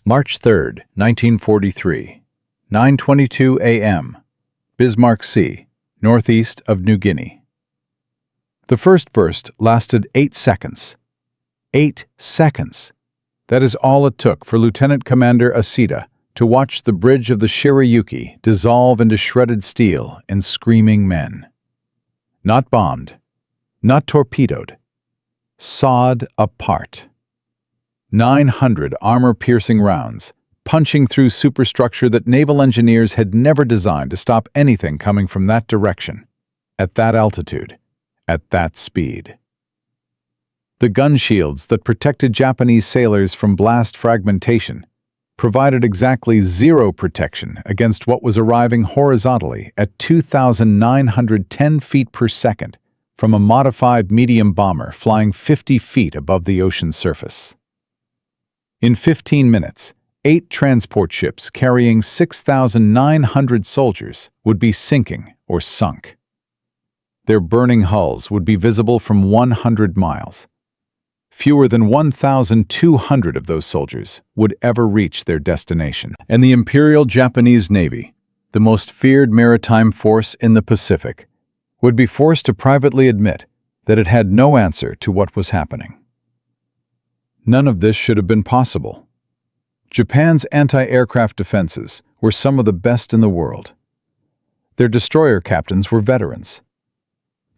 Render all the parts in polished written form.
March 3, 1943, 9:22 a.m., Bismarck Sea, northeast of New Guinea. The first burst lasted 8 seconds. 8 seconds! That is all it took for Lieutenant Commander Asida to watch the bridge of the Shirayuki dissolve into shredded steel and screaming men. Not bombed, not torpedoed, sawed apart. 900 armor-piercing rounds, punching through superstructure that naval engineers had never designed to stop anything coming from that direction, at that altitude, at that speed. The gun shields that protected Japanese sailors from blast fragmentation provided exactly zero protection against what was arriving horizontally at 2,910 feet per second from a modified medium bomber flying 50 feet above the ocean's surface. In 15 minutes, 8 transport ships carrying 6,900 soldiers would be sinking or sunk. Their burning hulls would be visible from 100 miles. Fewer than 1,200 of those soldiers would ever reach their destination. And the Imperial Japanese Navy, the most feared maritime force in the Pacific, would be forced to privately admit that it had no answer to what was happening. None of this should have been possible. Japan's anti-aircraft defenses were some of the best in the world. Their destroyer captains were veterans.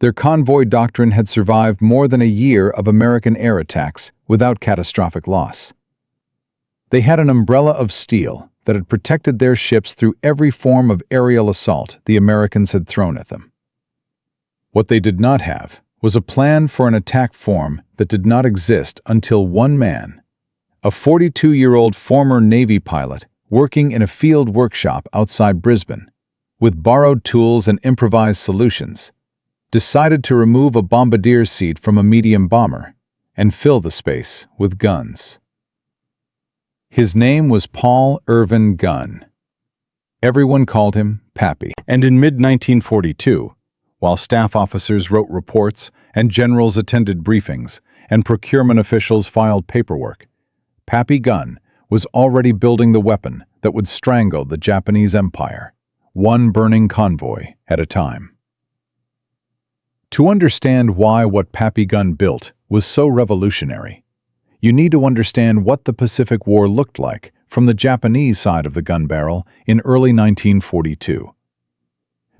Their convoy doctrine had survived more than a year of American air attacks without catastrophic loss. They had an umbrella of steel that had protected their ships through every form of aerial assault the Americans had thrown at them. What they did not have was a plan for an attack form that did not exist until one man, a 42-year-old former Navy pilot working in a field workshop outside Brisbane, with borrowed tools and improvised solutions, decided to remove a bombardier seat from a medium bomber and fill the space with guns. His name was Paul Irvin Gunn. Everyone called him Pappy. And in mid-1942, while staff officers wrote reports and generals attended briefings and procurement officials filed paperwork, Pappy Gunn was already building the weapon that would strangle the Japanese Empire, one burning convoy at a time. To understand why what Pappy Gunn built was so revolutionary, you need to understand what the Pacific War looked like from the Japanese side of the gun barrel in early 1942.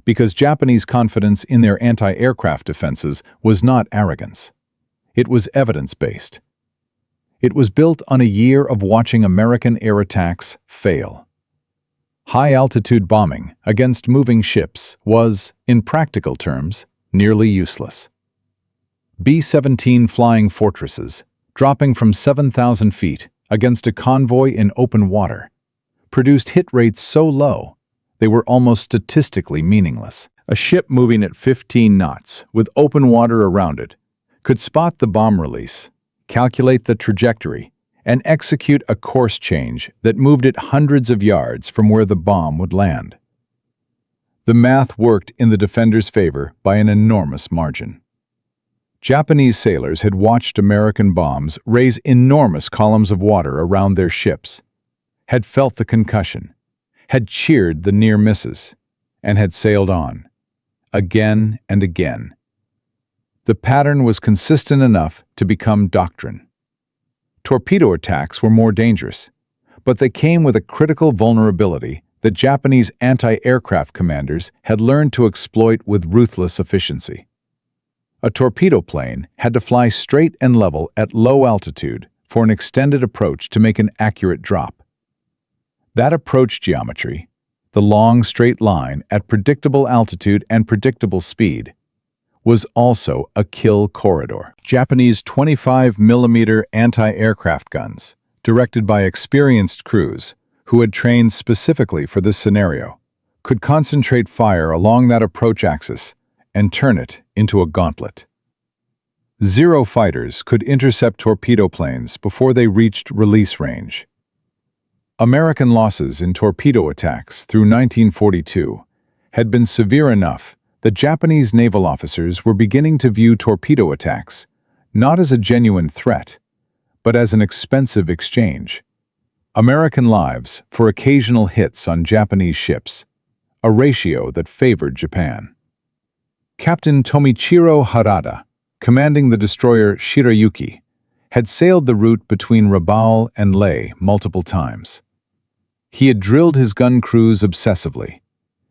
Because Japanese confidence in their anti-aircraft defenses was not arrogance. It was evidence-based. It was built on a year of watching American air attacks fail. High-altitude bombing against moving ships was, in practical terms, nearly useless. B-17 flying fortresses, dropping from 7,000 feet against a convoy in open water, produced hit rates so low they were almost statistically meaningless. A ship moving at 15 knots with open water around it could spot the bomb release, calculate the trajectory, and execute a course change that moved it hundreds of yards from where the bomb would land. The math worked in the defenders' favor by an enormous margin. Japanese sailors had watched American bombs raise enormous columns of water around their ships, had felt the concussion, had cheered the near misses, and had sailed on, again and again. The pattern was consistent enough to become doctrine. Torpedo attacks were more dangerous, but they came with a critical vulnerability that Japanese anti-aircraft commanders had learned to exploit with ruthless efficiency. A torpedo plane had to fly straight and level at low altitude for an extended approach to make an accurate drop. That approach geometry, the long straight line at predictable altitude and predictable speed, was also a kill corridor. Japanese 25mm anti-aircraft guns, directed by experienced crews who had trained specifically for this scenario, could concentrate fire along that approach axis and turn it into a gauntlet. Zero fighters could intercept torpedo planes before they reached release range. American losses in torpedo attacks through 1942 had been severe enough that Japanese naval officers were beginning to view torpedo attacks not as a genuine threat, but as an expensive exchange, American lives for occasional hits on Japanese ships, a ratio that favored Japan. Captain Tomichiro Harada, commanding the destroyer Shirayuki, had sailed the route between Rabaul and Leh multiple times. He had drilled his gun crews obsessively.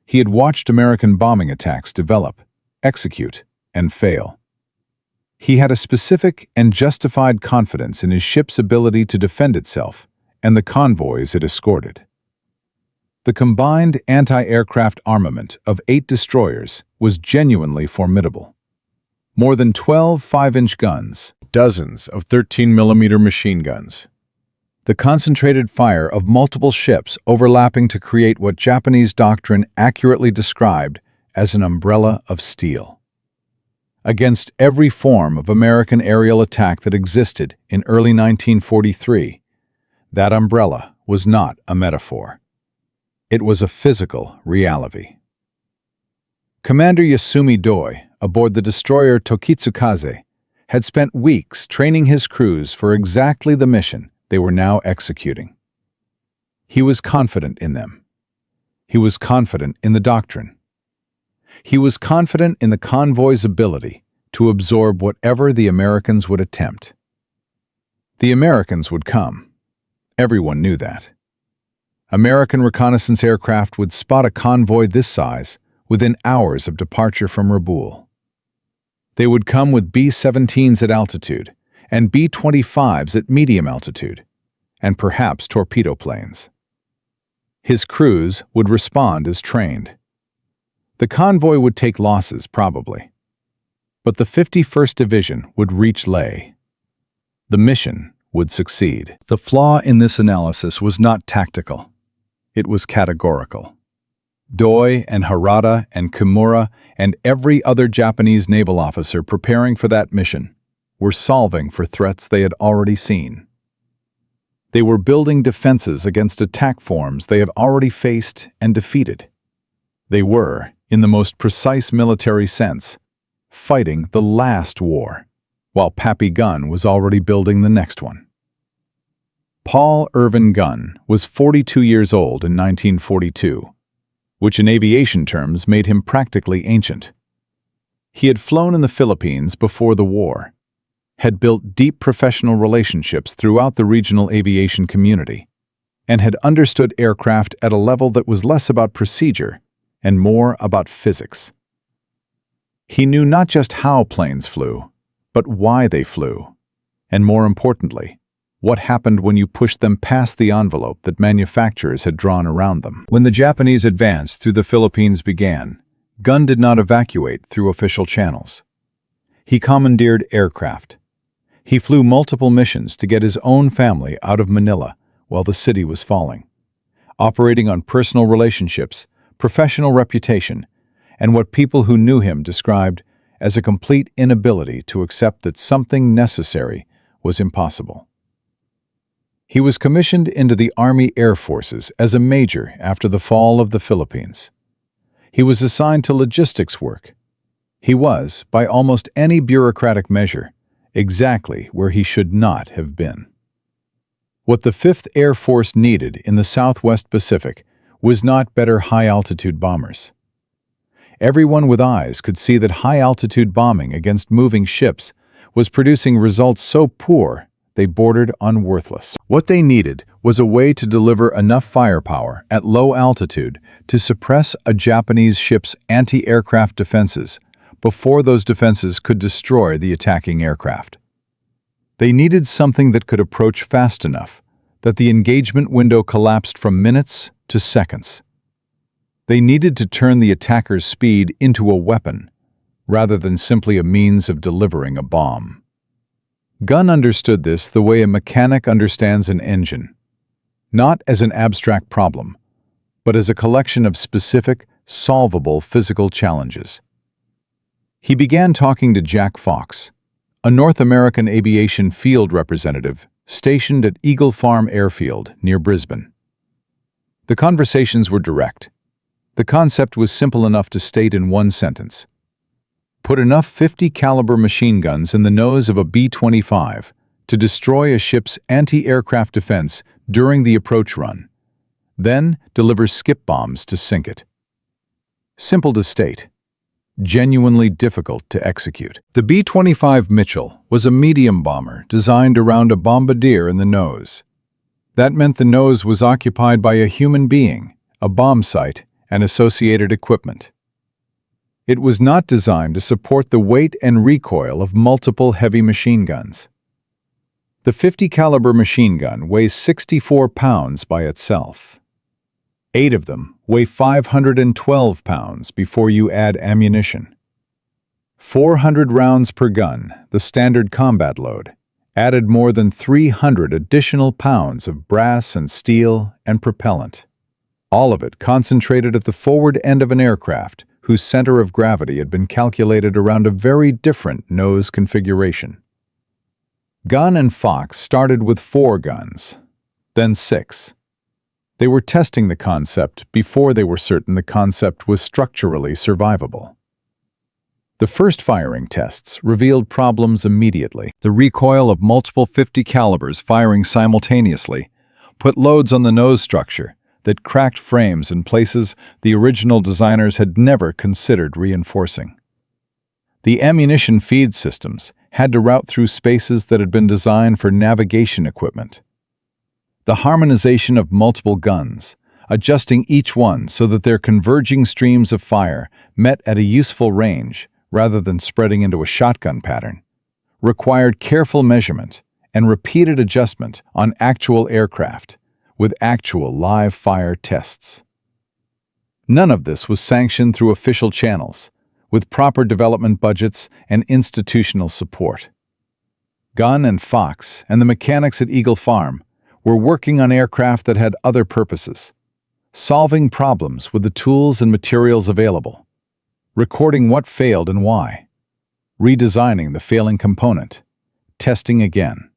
He had watched American bombing attacks develop, execute, and fail. He had a specific and justified confidence in his ship's ability to defend itself and the convoys it escorted. The combined anti-aircraft armament of 8 destroyers was genuinely formidable. More than 12 5-inch guns, dozens of 13mm machine guns. The concentrated fire of multiple ships overlapping to create what Japanese doctrine accurately described as an umbrella of steel. Against every form of American aerial attack that existed in early 1943, that umbrella was not a metaphor. It was a physical reality. Commander Yasumi Doi, aboard the destroyer Tokitsukaze, had spent weeks training his crews for exactly the mission they were now executing. He was confident in them. He was confident in the doctrine. He was confident in the convoy's ability to absorb whatever the Americans would attempt. The Americans would come. Everyone knew that. American reconnaissance aircraft would spot a convoy this size within hours of departure from Rabaul. They would come with B-17's at altitude and B-25's at medium altitude, and perhaps torpedo planes. His crews would respond as trained. The convoy would take losses, probably. But the 51st Division would reach Leh. The mission would succeed. The flaw in this analysis was not tactical. It was categorical. Doi and Harada and Kimura and every other Japanese naval officer preparing for that mission were solving for threats they had already seen. They were building defenses against attack forms they had already faced and defeated. They were, in the most precise military sense, fighting the last war, while Pappy Gunn was already building the next one. Paul Irvin Gunn was 42 years old in 1942, which in aviation terms made him practically ancient. He had flown in the Philippines before the war, had built deep professional relationships throughout the regional aviation community, and had understood aircraft at a level that was less about procedure and more about physics. He knew not just how planes flew, but why they flew, and more importantly, what happened when you pushed them past the envelope that manufacturers had drawn around them. When the Japanese advance through the Philippines began, Gunn did not evacuate through official channels. He commandeered aircraft. He flew multiple missions to get his own family out of Manila while the city was falling, operating on personal relationships, professional reputation, and what people who knew him described as a complete inability to accept that something necessary was impossible. He was commissioned into the Army Air Forces as a major after the fall of the Philippines. He was assigned to logistics work. He was, by almost any bureaucratic measure, exactly where he should not have been. What the 5th Air Force needed in the Southwest Pacific was not better high-altitude bombers. Everyone with eyes could see that high-altitude bombing against moving ships was producing results so poor they bordered on worthless. What they needed was a way to deliver enough firepower at low altitude to suppress a Japanese ship's anti-aircraft defenses before those defenses could destroy the attacking aircraft. They needed something that could approach fast enough that the engagement window collapsed from minutes to seconds. They needed to turn the attacker's speed into a weapon rather than simply a means of delivering a bomb. Gunn understood this the way a mechanic understands an engine, not as an abstract problem, but as a collection of specific, solvable physical challenges. He began talking to Jack Fox, a North American aviation field representative stationed at Eagle Farm Airfield near Brisbane. The conversations were direct. The concept was simple enough to state in one sentence. Put enough .50 caliber machine guns in the nose of a B-25 to destroy a ship's anti-aircraft defense during the approach run, then delivers skip bombs to sink it. Simple to state, genuinely difficult to execute. The B-25 Mitchell was a medium bomber designed around a bombardier in the nose. That meant the nose was occupied by a human being, a bomb site, and associated equipment. It was not designed to support the weight and recoil of multiple heavy machine guns. The 50 caliber machine gun weighs 64 pounds by itself. 8 of them weigh 512 pounds before you add ammunition. 400 rounds per gun, the standard combat load, added more than 300 additional pounds of brass and steel and propellant. All of it concentrated at the forward end of an aircraft whose center of gravity had been calculated around a very different nose configuration. Gunn and Fox started with 4 guns, then 6. They were testing the concept before they were certain the concept was structurally survivable. The first firing tests revealed problems immediately. The recoil of multiple 50 calibers firing simultaneously put loads on the nose structure that cracked frames in places the original designers had never considered reinforcing. The ammunition feed systems had to route through spaces that had been designed for navigation equipment. The harmonization of multiple guns, adjusting each one so that their converging streams of fire met at a useful range rather than spreading into a shotgun pattern, required careful measurement and repeated adjustment on actual aircraft with actual live fire tests. None of this was sanctioned through official channels, with proper development budgets and institutional support. Gunn and Fox and the mechanics at Eagle Farm were working on aircraft that had other purposes, solving problems with the tools and materials available, recording what failed and why, redesigning the failing component, testing again.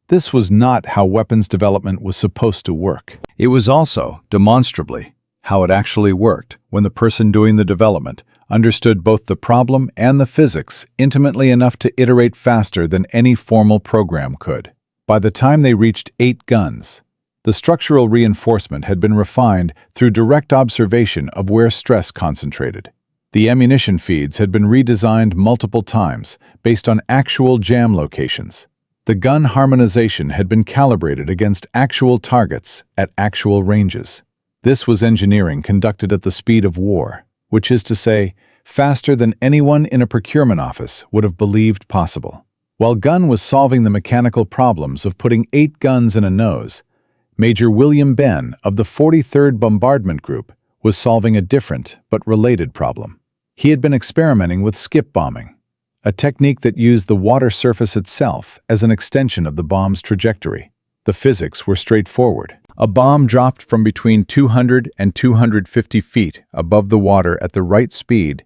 This was not how weapons development was supposed to work. It was also, demonstrably, how it actually worked when the person doing the development understood both the problem and the physics intimately enough to iterate faster than any formal program could. By the time they reached 8 guns, the structural reinforcement had been refined through direct observation of where stress concentrated. The ammunition feeds had been redesigned multiple times based on actual jam locations. The gun harmonization had been calibrated against actual targets at actual ranges. This was engineering conducted at the speed of war, which is to say, faster than anyone in a procurement office would have believed possible. While Gunn was solving the mechanical problems of putting 8 guns in a nose, Major William Benn of the 43rd Bombardment Group was solving a different but related problem. He had been experimenting with skip bombing, a technique that used the water surface itself as an extension of the bomb's trajectory. The physics were straightforward. A bomb dropped from between 200 and 250 feet above the water at the right speed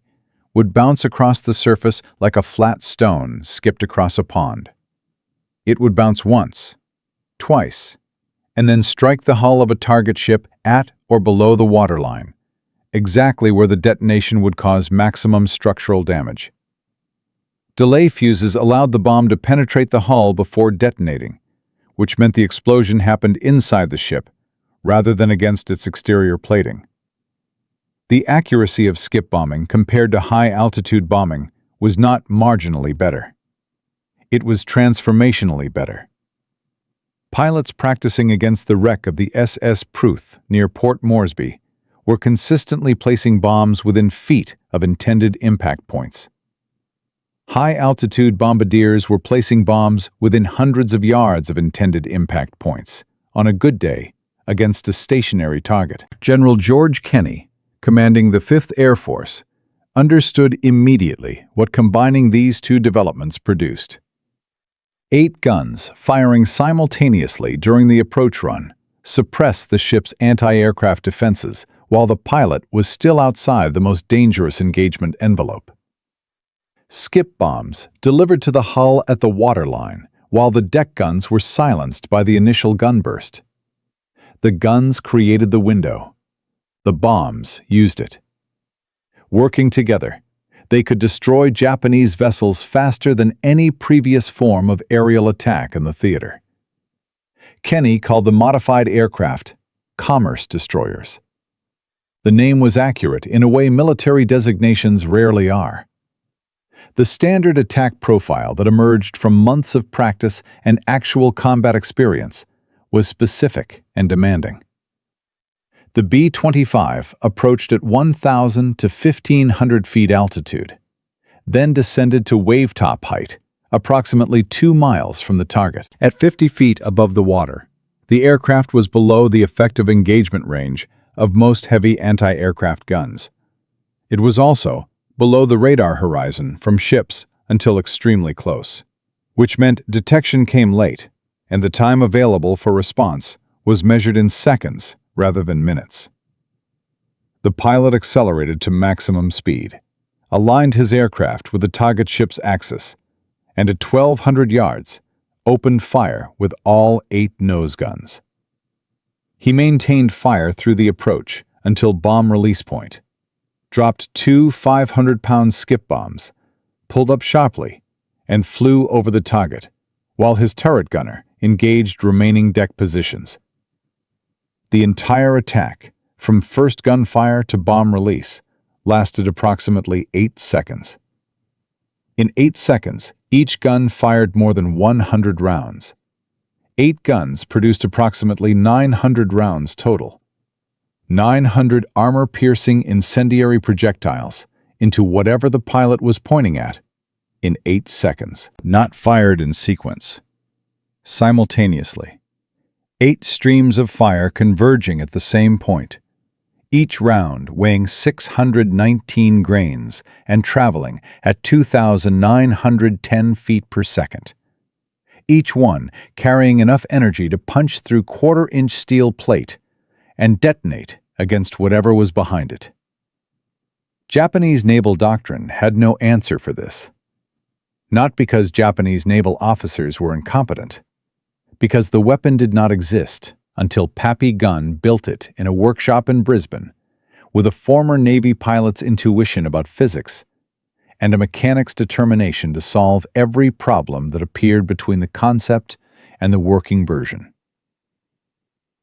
would bounce across the surface like a flat stone skipped across a pond. It would bounce once, twice, and then strike the hull of a target ship at or below the waterline, exactly where the detonation would cause maximum structural damage. Delay fuses allowed the bomb to penetrate the hull before detonating, which meant the explosion happened inside the ship rather than against its exterior plating. The accuracy of skip bombing compared to high-altitude bombing was not marginally better. It was transformationally better. Pilots practicing against the wreck of the SS Pruth near Port Moresby were consistently placing bombs within feet of intended impact points. High-altitude bombardiers were placing bombs within hundreds of yards of intended impact points, on a good day, against a stationary target. General George Kenney, commanding the 5th Air Force, understood immediately what combining these two developments produced. 8 guns firing simultaneously during the approach run suppressed the ship's anti-aircraft defenses while the pilot was still outside the most dangerous engagement envelope. Skip bombs delivered to the hull at the waterline while the deck guns were silenced by the initial gun burst. The guns created the window. The bombs used it. Working together, They could destroy Japanese vessels faster than any previous form of aerial attack in the theater. Kenny called the modified aircraft commerce destroyers. The name was accurate in a way military designations rarely are. The standard attack profile that emerged from months of practice and actual combat experience was specific and demanding. The B-25 approached at 1,000 to 1,500 feet altitude, then descended to wave-top height, approximately 2 miles from the target. At 50 feet above the water, the aircraft was below the effective engagement range of most heavy anti-aircraft guns. It was also below the radar horizon from ships until extremely close, which meant detection came late, and the time available for response was measured in seconds rather than minutes. The pilot accelerated to maximum speed, aligned his aircraft with the target ship's axis, and at 1,200 yards, opened fire with all 8 nose guns. He maintained fire through the approach until bomb release point, dropped 2 500-pound skip bombs, pulled up sharply, and flew over the target, while his turret gunner engaged remaining deck positions. The entire attack, from first gunfire to bomb release, lasted approximately 8 seconds. In 8 seconds, each gun fired more than 100 rounds. 8 guns produced approximately 900 rounds total. 900 armor-piercing incendiary projectiles into whatever the pilot was pointing at in 8 seconds. Not fired in sequence. Simultaneously. 8 streams of fire converging at the same point, each round weighing 619 grains and traveling at 2,910 feet per second. Each one carrying enough energy to punch through quarter-inch steel plate and detonate against whatever was behind it. Japanese naval doctrine had no answer for this. Not because Japanese naval officers were incompetent, because the weapon did not exist until Pappy Gunn built it in a workshop in Brisbane with a former Navy pilot's intuition about physics and a mechanic's determination to solve every problem that appeared between the concept and the working version.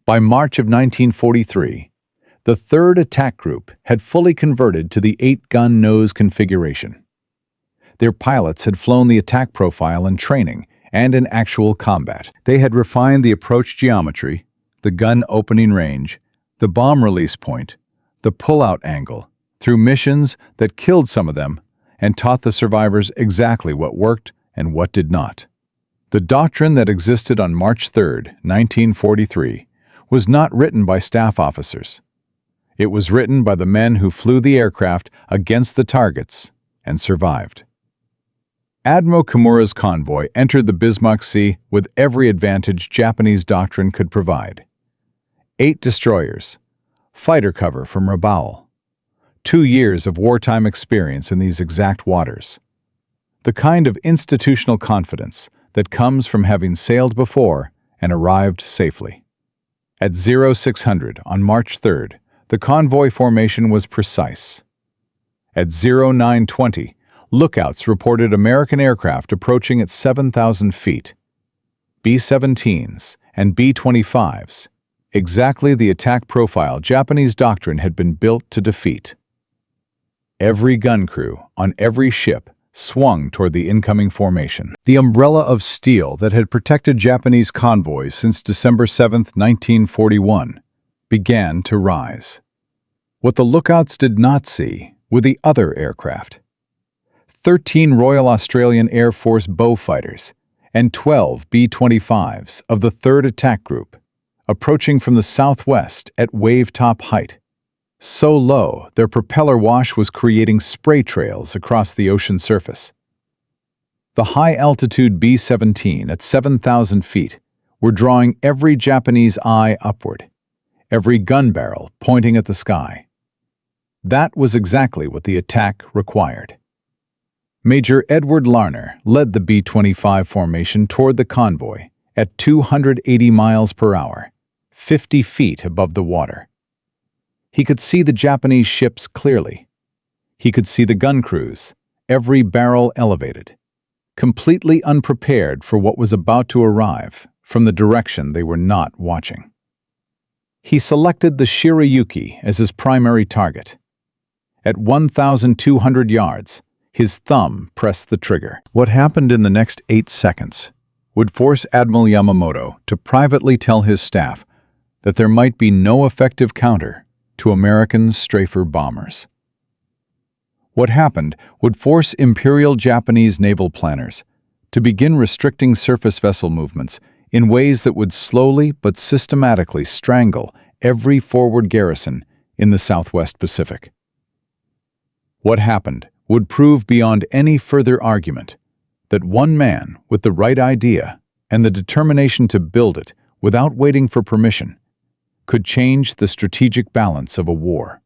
By March of 1943, the 3rd Attack Group had fully converted to the 8-gun nose configuration. Their pilots had flown the attack profile in training and in actual combat. They had refined the approach geometry, the gun opening range, the bomb release point, the pull-out angle, through missions that killed some of them and taught the survivors exactly what worked and what did not. The doctrine that existed on March 3, 1943, was not written by staff officers. It was written by the men who flew the aircraft against the targets and survived. Admiral Kimura's convoy entered the Bismarck Sea with every advantage Japanese doctrine could provide. 8 destroyers, fighter cover from Rabaul, 2 years of wartime experience in these exact waters. The kind of institutional confidence that comes from having sailed before and arrived safely. At 0600 on March 3rd, the convoy formation was precise. At 0920, lookouts reported American aircraft approaching at 7,000 feet. B-17's and B-25’s, exactly the attack profile Japanese doctrine had been built to defeat. Every gun crew on every ship swung toward the incoming formation. The umbrella of steel that had protected Japanese convoys since December 7, 1941, began to rise. What the lookouts did not see were the other aircraft. 13 Royal Australian Air Force Beaufighters and 12 B-25’s of the 3rd Attack Group, approaching from the southwest at wave-top height. So low, their propeller wash was creating spray trails across the ocean surface. The high-altitude B-17 at 7,000 feet were drawing every Japanese eye upward, every gun barrel pointing at the sky. That was exactly what the attack required. Major Edward Larner led the B-25 formation toward the convoy at 280 miles per hour, 50 feet above the water. He could see the Japanese ships clearly. He could see the gun crews, every barrel elevated, completely unprepared for what was about to arrive from the direction they were not watching. He selected the Shirayuki as his primary target. At 1,200 yards, his thumb pressed the trigger. What happened in the next 8 seconds would force Admiral Yamamoto to privately tell his staff that there might be no effective counter to American strafer bombers. What happened would force Imperial Japanese naval planners to begin restricting surface vessel movements in ways that would slowly but systematically strangle every forward garrison in the Southwest Pacific. What happened would prove beyond any further argument that one man with the right idea and the determination to build it without waiting for permission could change the strategic balance of a war.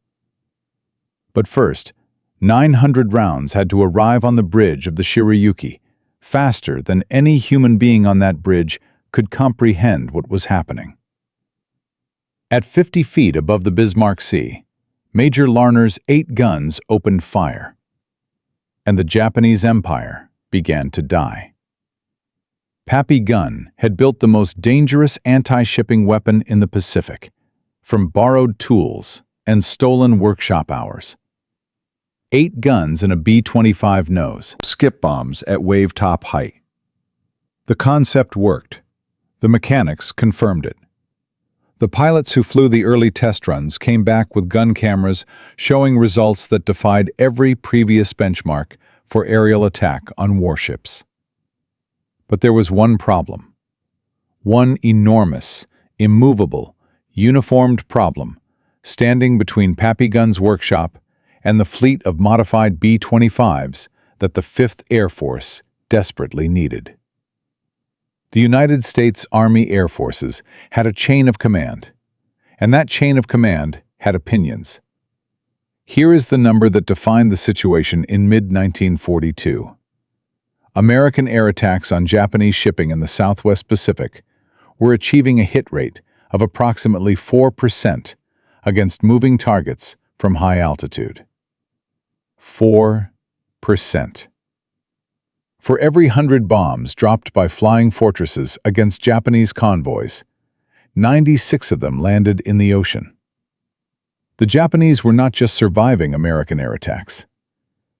But first, 900 rounds had to arrive on the bridge of the Shirayuki, faster than any human being on that bridge could comprehend what was happening. At 50 feet above the Bismarck Sea, Major Larner's 8 guns opened fire, and the Japanese Empire began to die. Pappy Gunn had built the most dangerous anti-shipping weapon in the Pacific, from borrowed tools and stolen workshop hours. 8 guns in a B-25 nose, skip bombs at wave-top height. The concept worked. The mechanics confirmed it. The pilots who flew the early test runs came back with gun cameras showing results that defied every previous benchmark for aerial attack on warships. But there was one problem. One enormous, immovable, uniformed problem standing between Pappy Gunn's workshop and the fleet of modified B-25's that the 5th Air Force desperately needed. The United States Army Air Forces had a chain of command, and that chain of command had opinions. Here is the number that defined the situation in mid-1942. American air attacks on Japanese shipping in the Southwest Pacific were achieving a hit rate of approximately 4% against moving targets from high altitude. 4%. For every 100 bombs dropped by flying fortresses against Japanese convoys, 96 of them landed in the ocean. The Japanese were not just surviving American air attacks.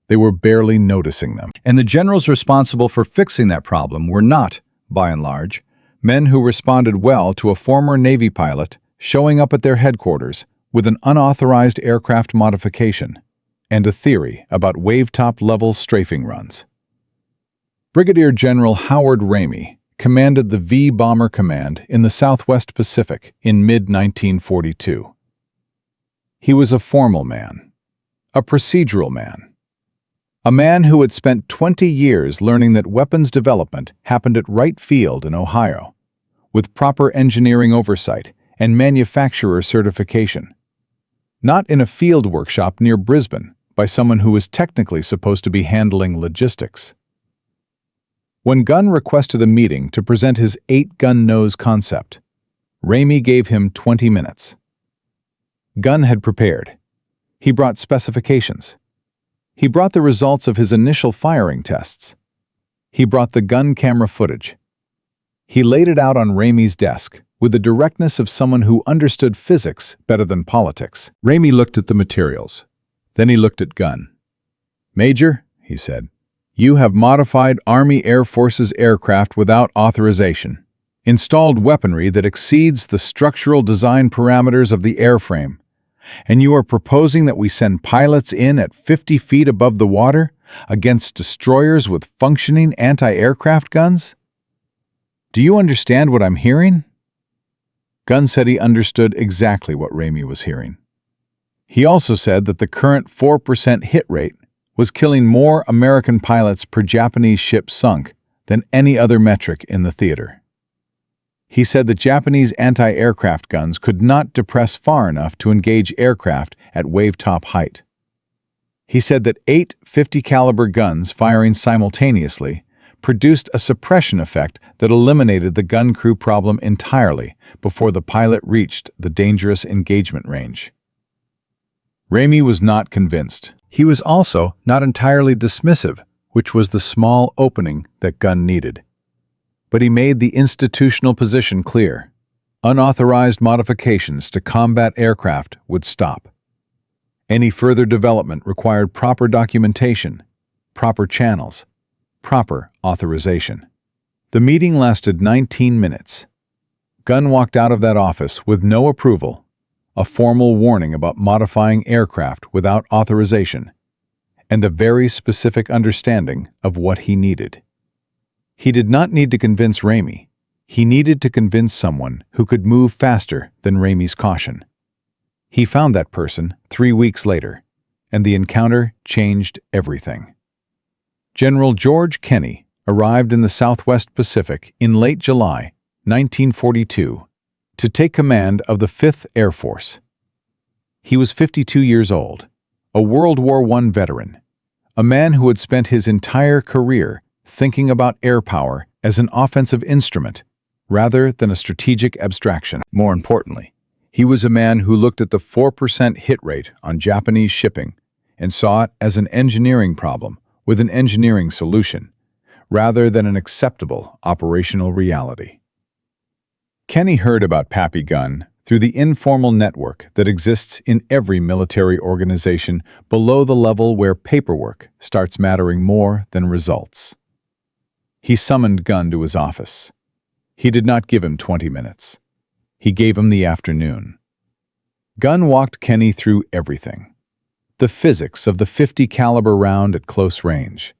They were barely noticing them. And the generals responsible for fixing that problem were not, by and large, men who responded well to a former Navy pilot showing up at their headquarters with an unauthorized aircraft modification and a theory about wave-top level strafing runs. Brigadier General Howard Ramey commanded the V Bomber Command in the Southwest Pacific in mid-1942. He was a formal man, a procedural man, a man who had spent 20 years learning that weapons development happened at Wright Field in Ohio, with proper engineering oversight and manufacturer certification, not in a field workshop near Brisbane by someone who was technically supposed to be handling logistics. When Gunn requested a meeting to present his 8-gun nose concept, Ramey gave him 20 minutes. Gunn had prepared. He brought specifications. He brought the results of his initial firing tests. He brought the gun camera footage. He laid it out on Ramey's desk with the directness of someone who understood physics better than politics. Ramey looked at the materials. Then he looked at Gunn. "Major," he said, "you have modified Army Air Forces aircraft without authorization, installed weaponry that exceeds the structural design parameters of the airframe, and you are proposing that we send pilots in at 50 feet above the water against destroyers with functioning anti-aircraft guns? Do you understand what I'm hearing?" Gunn said he understood exactly what Ramey was hearing. He also said that the current 4% hit rate was killing more American pilots per Japanese ship sunk than any other metric in the theater. He said that Japanese anti-aircraft guns could not depress far enough to engage aircraft at wave-top height. He said that 8 50-caliber guns firing simultaneously produced a suppression effect that eliminated the gun crew problem entirely before the pilot reached the dangerous engagement range. Ramey was not convinced. He was also not entirely dismissive, which was the small opening that Gunn needed. But he made the institutional position clear. Unauthorized modifications to combat aircraft would stop. Any further development required proper documentation, proper channels, proper authorization. The meeting lasted 19 minutes. Gunn walked out of that office with no approval, a formal warning about modifying aircraft without authorization, and a very specific understanding of what he needed. He did not need to convince Ramey. He needed to convince someone who could move faster than Ramey's caution. He found that person 3 weeks later, and the encounter changed everything. General George Kenney arrived in the Southwest Pacific in late July 1942 to take command of the 5th Air Force. He was 52 years old, a World War I veteran, a man who had spent his entire career thinking about air power as an offensive instrument rather than a strategic abstraction. More importantly, he was a man who looked at the 4% hit rate on Japanese shipping and saw it as an engineering problem with an engineering solution, rather than an acceptable operational reality. Kenney heard about Pappy Gunn through the informal network that exists in every military organization below the level where paperwork starts mattering more than results. He summoned Gunn to his office. He did not give him 20 minutes. He gave him the afternoon. Gunn walked Kenney through everything. The physics of the .50 caliber round at close range,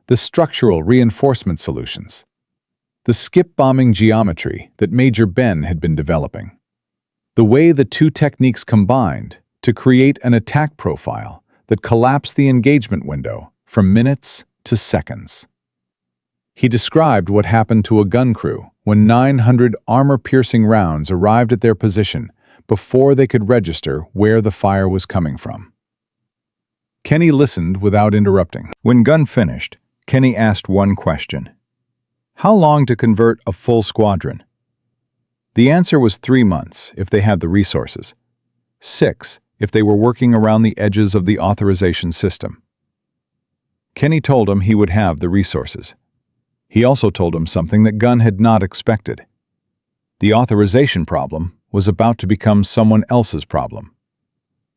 the structural reinforcement solutions, the skip bombing geometry that Major Ben had been developing, the way the two techniques combined to create an attack profile that collapsed the engagement window from minutes to seconds. He described what happened to a gun crew when 900 armor-piercing rounds arrived at their position before they could register where the fire was coming from. Kenney listened without interrupting. When Gunn finished, Kenney asked one question. How long to convert a full squadron? The answer was 3 months if they had the resources, 6 if they were working around the edges of the authorization system. Kenney told him he would have the resources. He also told him something that Gunn had not expected. The authorization problem was about to become someone else's problem,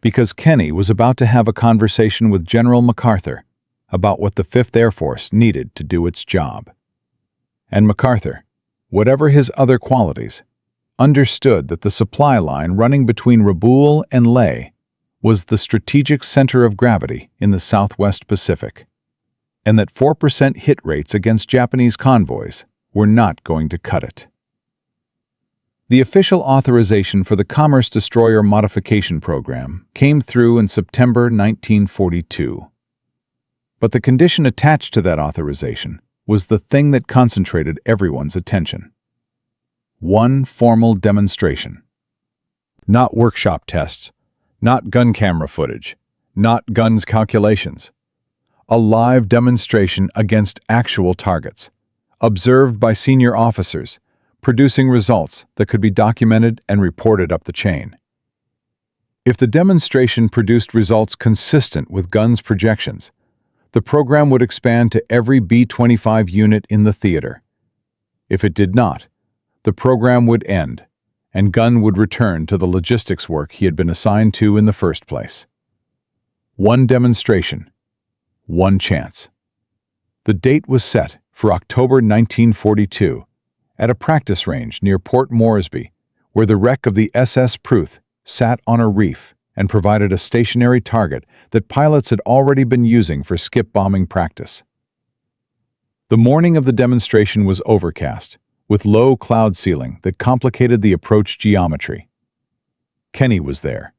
because Kenney was about to have a conversation with General MacArthur about what the 5th Air Force needed to do its job. And MacArthur, whatever his other qualities, understood that the supply line running between Rabaul and Leh was the strategic center of gravity in the Southwest Pacific, and that 4% hit rates against Japanese convoys were not going to cut it. The official authorization for the Commerce Destroyer Modification Program came through in September 1942. But the condition attached to that authorization was the thing that concentrated everyone's attention. One formal demonstration. Not workshop tests, not gun camera footage, not Gunn's calculations. A live demonstration against actual targets, observed by senior officers, producing results that could be documented and reported up the chain. If the demonstration produced results consistent with Gunn's projections, the program would expand to every B-25 unit in the theater. If it did not, the program would end, and Gunn would return to the logistics work he had been assigned to in the first place. One demonstration, one chance. The date was set for October 1942 at a practice range near Port Moresby, where the wreck of the SS Pruth sat on a reef and provided a stationary target that pilots had already been using for skip bombing practice. The morning of the demonstration was overcast, with low cloud ceiling that complicated the approach geometry. Kenney was there.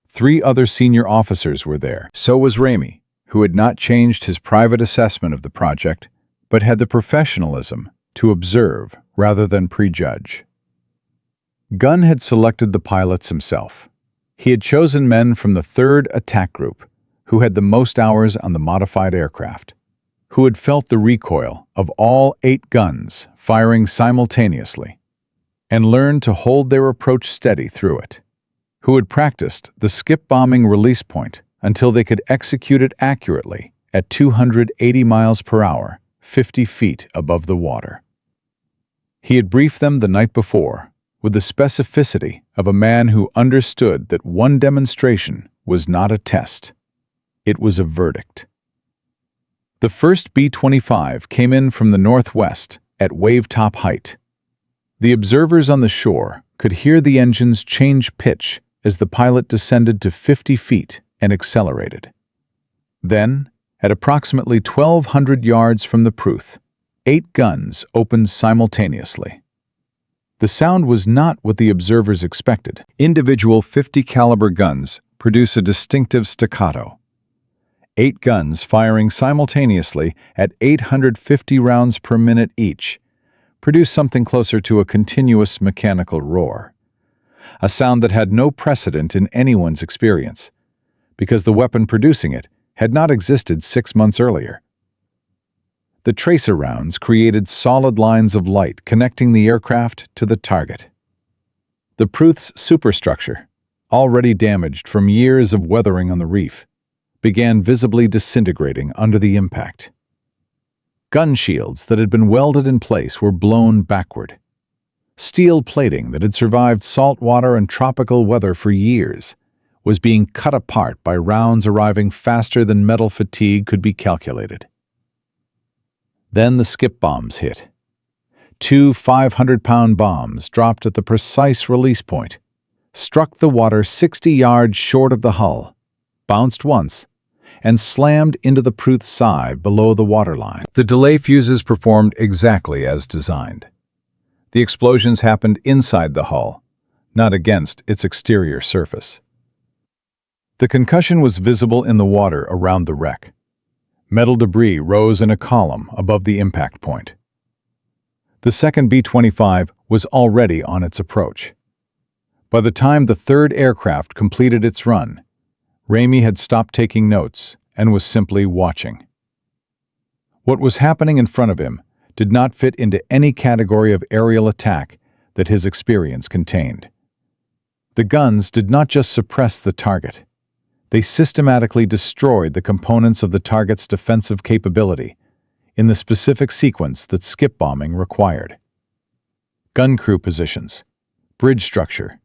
3 other senior officers were there. So was Ramey, who had not changed his private assessment of the project, but had the professionalism to observe rather than prejudge. Gunn had selected the pilots himself. He had chosen men from the 3rd Attack Group, who had the most hours on the modified aircraft, who had felt the recoil of all 8 guns firing simultaneously, and learned to hold their approach steady through it, who had practiced the skip bombing release point until they could execute it accurately at 280 miles per hour, 50 feet above the water. He had briefed them the night before with the specificity of a man who understood that one demonstration was not a test. It was a verdict. The first B-25 came in from the northwest at wave-top height. The observers on the shore could hear the engines change pitch as the pilot descended to 50 feet and accelerated. Then, at approximately 1,200 yards from the Pruth, 8 guns opened simultaneously. The sound was not what the observers expected. Individual 50-caliber guns produce a distinctive staccato. 8 guns firing simultaneously at 850 rounds per minute each produce something closer to a continuous mechanical roar, a sound that had no precedent in anyone's experience, because the weapon producing it had not existed 6 months earlier. The tracer rounds created solid lines of light connecting the aircraft to the target. The Pruth's superstructure, already damaged from years of weathering on the reef, began visibly disintegrating under the impact. Gun shields that had been welded in place were blown backward. Steel plating that had survived salt water and tropical weather for years was being cut apart by rounds arriving faster than metal fatigue could be calculated. Then the skip bombs hit. 2 500-pound bombs dropped at the precise release point, struck the water 60 yards short of the hull, bounced once, and slammed into the Pruth's side below the waterline. The delay fuses performed exactly as designed. The explosions happened inside the hull, not against its exterior surface. The concussion was visible in the water around the wreck. Metal debris rose in a column above the impact point. The second B-25 was already on its approach. By the time the third aircraft completed its run, Ramey had stopped taking notes and was simply watching. What was happening in front of him did not fit into any category of aerial attack that his experience contained. The guns did not just suppress the target. They systematically destroyed the components of the target's defensive capability in the specific sequence that skip bombing required. Gun crew positions, bridge structure,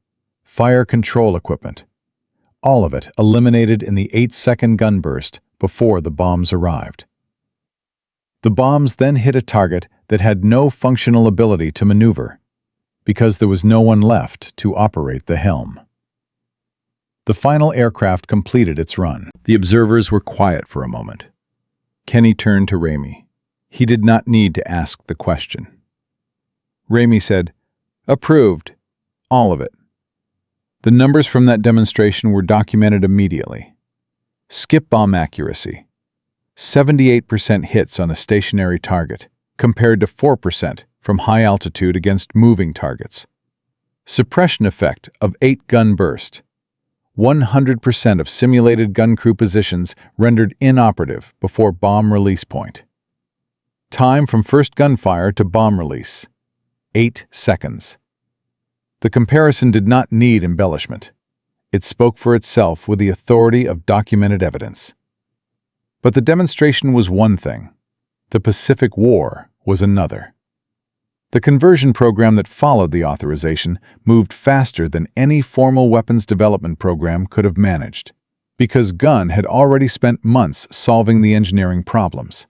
fire control equipment, all of it eliminated in the 8-second gun burst before the bombs arrived. The bombs then hit a target that had no functional ability to maneuver, because there was no one left to operate the helm. The final aircraft completed its run. The observers were quiet for a moment. Kenny turned to Ramey. He did not need to ask the question. Ramey said, "Approved. All of it." The numbers from that demonstration were documented immediately. Skip bomb accuracy: 78% hits on a stationary target, compared to 4% from high altitude against moving targets. Suppression effect of 8-gun burst: 100% of simulated gun crew positions rendered inoperative before bomb release point. Time from first gunfire to bomb release: 8 seconds. The comparison did not need embellishment. It spoke for itself with the authority of documented evidence. But the demonstration was one thing. The Pacific War was another. The conversion program that followed the authorization moved faster than any formal weapons development program could have managed, because Gunn had already spent months solving the engineering problems.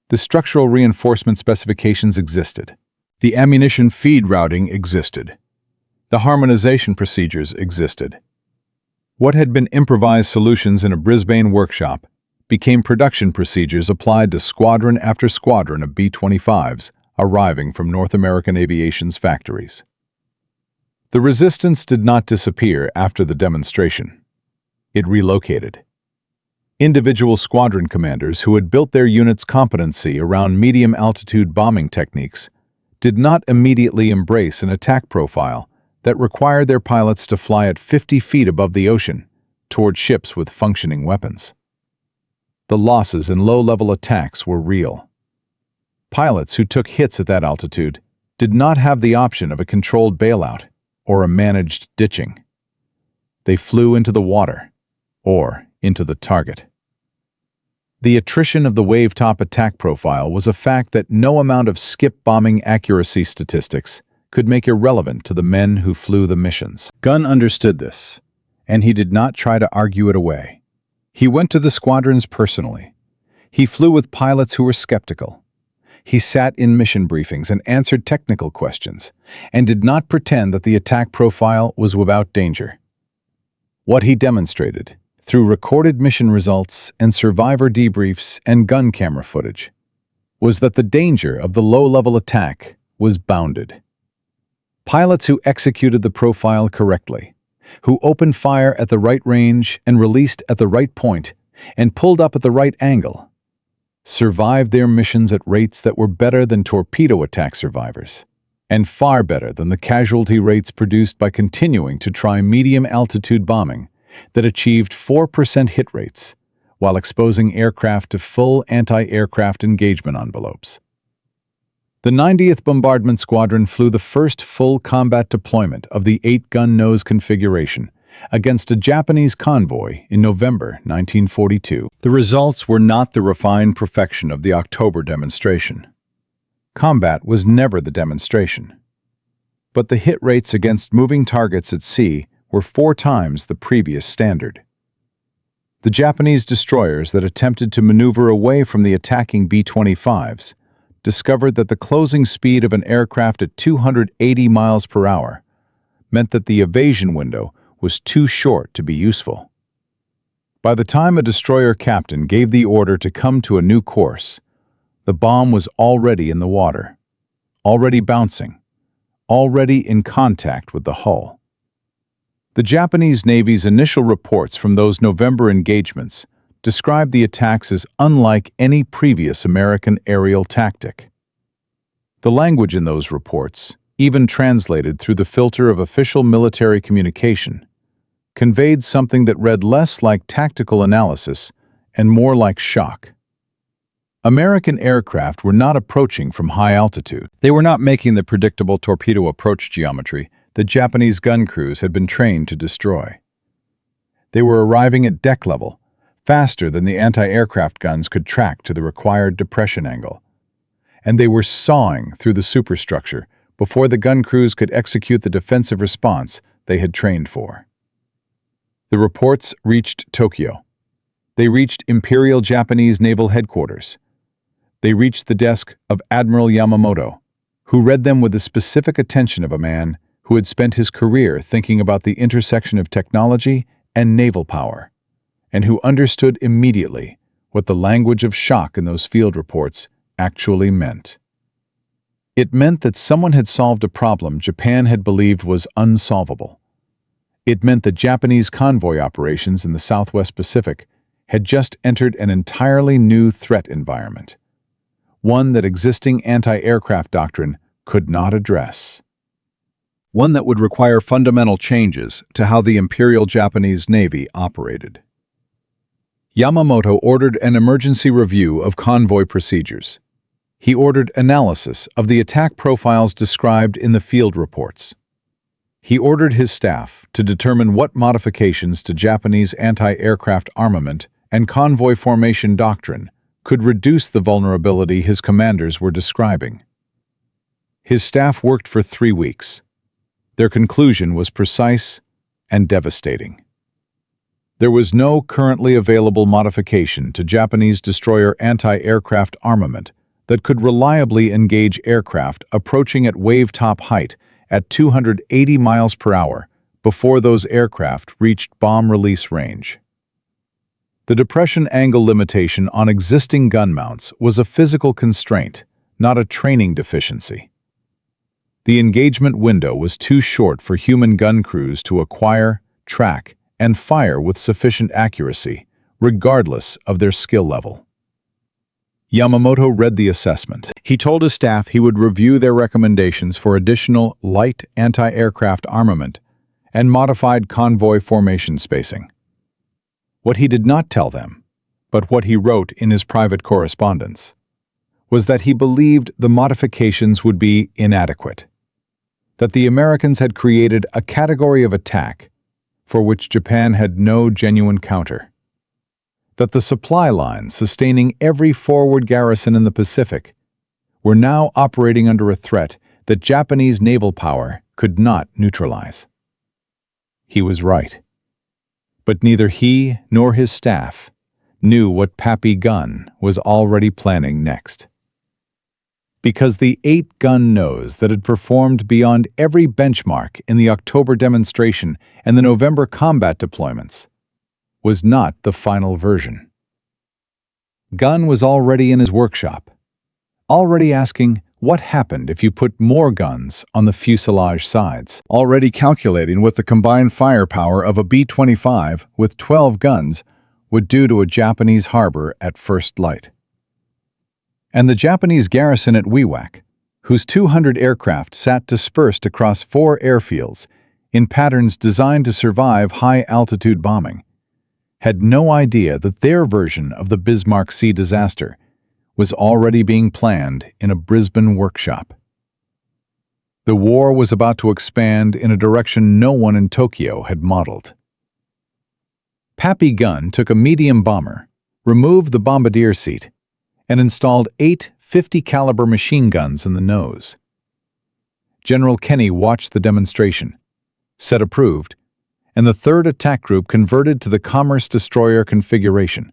The structural reinforcement specifications existed. The ammunition feed routing existed. The harmonization procedures existed. What had been improvised solutions in a Brisbane workshop became production procedures applied to squadron after squadron of B-25's arriving from North American Aviation's factories. The resistance did not disappear after the demonstration. It relocated. Individual squadron commanders who had built their unit's competency around medium-altitude bombing techniques did not immediately embrace an attack profile that required their pilots to fly at 50 feet above the ocean toward ships with functioning weapons. The losses in low-level attacks were real. Pilots who took hits at that altitude did not have the option of a controlled bailout or a managed ditching. They flew into the water, or into the target. The attrition of the wave-top attack profile was a fact that no amount of skip bombing accuracy statistics could make irrelevant to the men who flew the missions. Gunn understood this, and he did not try to argue it away. He went to the squadrons personally. He flew with pilots who were skeptical. He sat in mission briefings and answered technical questions, and did not pretend that the attack profile was without danger. What he demonstrated, through recorded mission results and survivor debriefs and gun camera footage, was that the danger of the low-level attack was bounded. Pilots who executed the profile correctly, who opened fire at the right range and released at the right point and pulled up at the right angle, survived their missions at rates that were better than torpedo attack survivors, and far better than the casualty rates produced by continuing to try medium-altitude bombing that achieved 4% hit rates while exposing aircraft to full anti-aircraft engagement envelopes. The 90th Bombardment Squadron flew the first full combat deployment of the 8-gun nose configuration against a Japanese convoy in November 1942. The results were not the refined perfection of the October demonstration. Combat was never the demonstration. But the hit rates against moving targets at sea were 4 times the previous standard. The Japanese destroyers that attempted to maneuver away from the attacking B-25’s discovered that the closing speed of an aircraft at 280 miles per hour meant that the evasion window was too short to be useful. By the time a destroyer captain gave the order to come to a new course, the bomb was already in the water, already bouncing, already in contact with the hull. The Japanese Navy's initial reports from those November engagements described the attacks as unlike any previous American aerial tactic. The language in those reports, even translated through the filter of official military communication, conveyed something that read less like tactical analysis and more like shock. American aircraft were not approaching from high altitude. They were not making the predictable torpedo approach geometry that Japanese gun crews had been trained to destroy. They were arriving at deck level, faster than the anti-aircraft guns could track to the required depression angle. And they were sawing through the superstructure before the gun crews could execute the defensive response they had trained for. The reports reached Tokyo. They reached Imperial Japanese Naval Headquarters. They reached the desk of Admiral Yamamoto, who read them with the specific attention of a man who had spent his career thinking about the intersection of technology and naval power, and who understood immediately what the language of shock in those field reports actually meant. It meant that someone had solved a problem Japan had believed was unsolvable. It meant that Japanese convoy operations in the Southwest Pacific had just entered an entirely new threat environment, one that existing anti-aircraft doctrine could not address. One that would require fundamental changes to how the Imperial Japanese Navy operated. Yamamoto ordered an emergency review of convoy procedures. He ordered analysis of the attack profiles described in the field reports. He ordered his staff to determine what modifications to Japanese anti-aircraft armament and convoy formation doctrine could reduce the vulnerability his commanders were describing. His staff worked for 3 weeks. Their conclusion was precise and devastating. There was no currently available modification to Japanese destroyer anti-aircraft armament that could reliably engage aircraft approaching at wave-top height at 280 miles per hour before those aircraft reached bomb release range. The depression angle limitation on existing gun mounts was a physical constraint, not a training deficiency. The engagement window was too short for human gun crews to acquire, track, and fire with sufficient accuracy, regardless of their skill level. Yamamoto read the assessment. He told his staff he would review their recommendations for additional light anti-aircraft armament and modified convoy formation spacing. What he did not tell them, but what he wrote in his private correspondence, was that he believed the modifications would be inadequate, that the Americans had created a category of attack for which Japan had no genuine counter. That the supply lines sustaining every forward garrison in the Pacific were now operating under a threat that Japanese naval power could not neutralize. He was right. But neither he nor his staff knew what Pappy Gunn was already planning next. Because the 8-gun nose that had performed beyond every benchmark in the October demonstration and the November combat deployments was not the final version. Gunn was already in his workshop, already asking what happened if you put more guns on the fuselage sides, already calculating what the combined firepower of a B-25 with 12 guns would do to a Japanese harbor at first light. And the Japanese garrison at Wewak, whose 200 aircraft sat dispersed across 4 airfields in patterns designed to survive high-altitude bombing, had no idea that their version of the Bismarck Sea disaster was already being planned in a Brisbane workshop. The war was about to expand in a direction no one in Tokyo had modeled. Pappy Gunn took a medium bomber, removed the bombardier seat, and installed 8 .50-caliber machine guns in the nose. General Kenny watched the demonstration, said approved, and the 3rd Attack Group converted to the Commerce Destroyer configuration.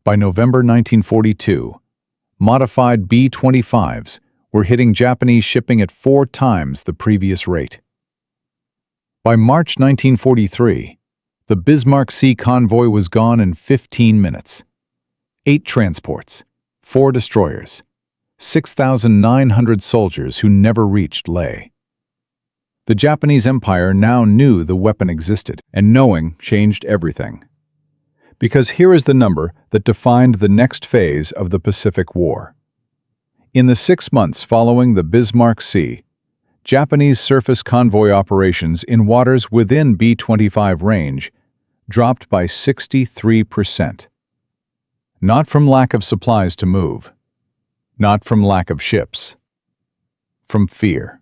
By November 1942, modified B-25’s were hitting Japanese shipping at 4 times the previous rate. By March 1943, the Bismarck Sea convoy was gone in 15 minutes. 8 transports, 4 destroyers, 6,900 soldiers who never reached Leh. The Japanese Empire now knew the weapon existed, and knowing changed everything. Because here is the number that defined the next phase of the Pacific War. In the 6 months following the Bismarck Sea, Japanese surface convoy operations in waters within B-25 range dropped by 63%. Not from lack of supplies to move, not from lack of ships, from fear,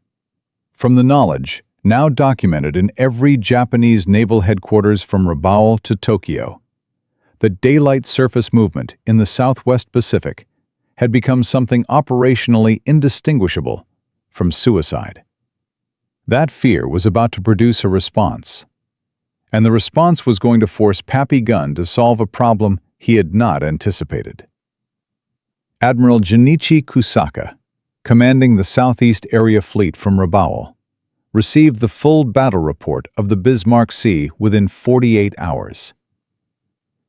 from the knowledge now documented in every Japanese naval headquarters from Rabaul to Tokyo. The daylight surface movement in the Southwest Pacific had become something operationally indistinguishable from suicide. That fear was about to produce a response, and the response was going to force Pappy Gunn to solve a problem he had not anticipated. Admiral Junichi Kusaka, commanding the Southeast Area Fleet from Rabaul, received the full battle report of the Bismarck Sea within 48 hours.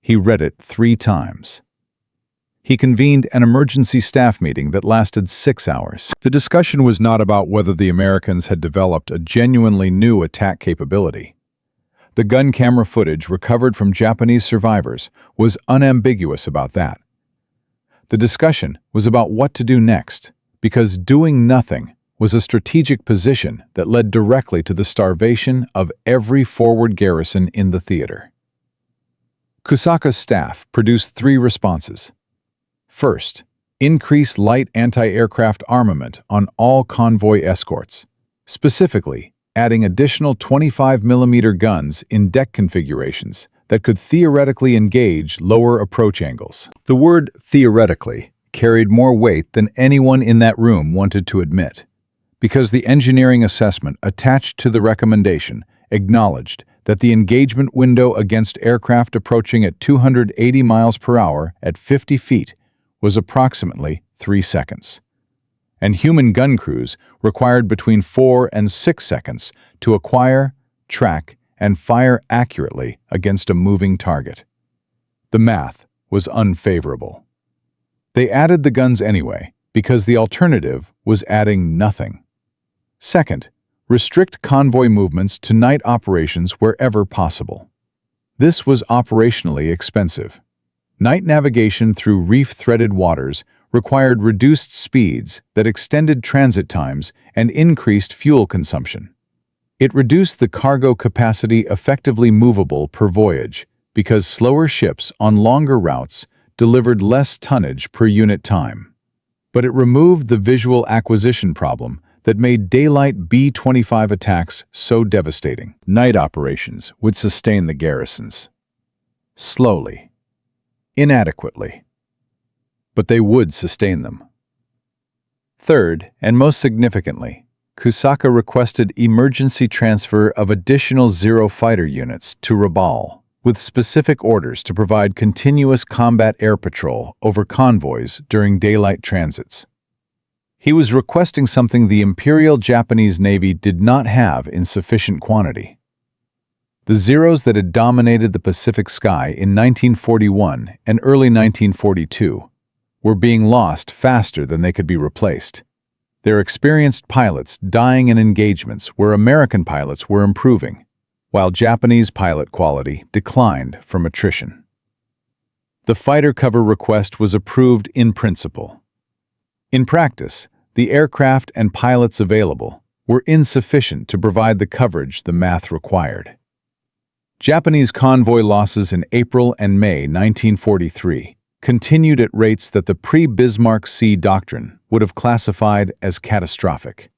He read it 3 times. He convened an emergency staff meeting that lasted 6 hours. The discussion was not about whether the Americans had developed a genuinely new attack capability. The gun camera footage recovered from Japanese survivors was unambiguous about that. The discussion was about what to do next, because doing nothing was a strategic position that led directly to the starvation of every forward garrison in the theater. Kusaka's staff produced 3 responses. First, increase light anti-aircraft armament on all convoy escorts, specifically adding additional 25mm guns in deck configurations that could theoretically engage lower approach angles. The word theoretically carried more weight than anyone in that room wanted to admit, because the engineering assessment attached to the recommendation acknowledged that the engagement window against aircraft approaching at 280 miles per hour at 50 feet was approximately 3 seconds, and human gun crews required between 4 and 6 seconds to acquire, track, and fire accurately against a moving target. The math was unfavorable. They added the guns anyway, because the alternative was adding nothing. Second, restrict convoy movements to night operations wherever possible. This was operationally expensive. Night navigation through reef-threaded waters required reduced speeds that extended transit times and increased fuel consumption. It reduced the cargo capacity effectively movable per voyage because slower ships on longer routes delivered less tonnage per unit time. But it removed the visual acquisition problem that made daylight B-25 attacks so devastating. Night operations would sustain the garrisons. Slowly. Inadequately. But they would sustain them. Third, and most significantly, Kusaka requested emergency transfer of additional Zero fighter units to Rabaul, with specific orders to provide continuous combat air patrol over convoys during daylight transits. He was requesting something the Imperial Japanese Navy did not have in sufficient quantity. The Zeros that had dominated the Pacific sky in 1941 and early 1942 were being lost faster than they could be replaced. Their experienced pilots dying in engagements where American pilots were improving, while Japanese pilot quality declined from attrition. The fighter cover request was approved in principle. In practice, the aircraft and pilots available were insufficient to provide the coverage the math required. Japanese convoy losses in April and May 1943 continued at rates that the pre-Bismarck Sea Doctrine would have classified as catastrophic.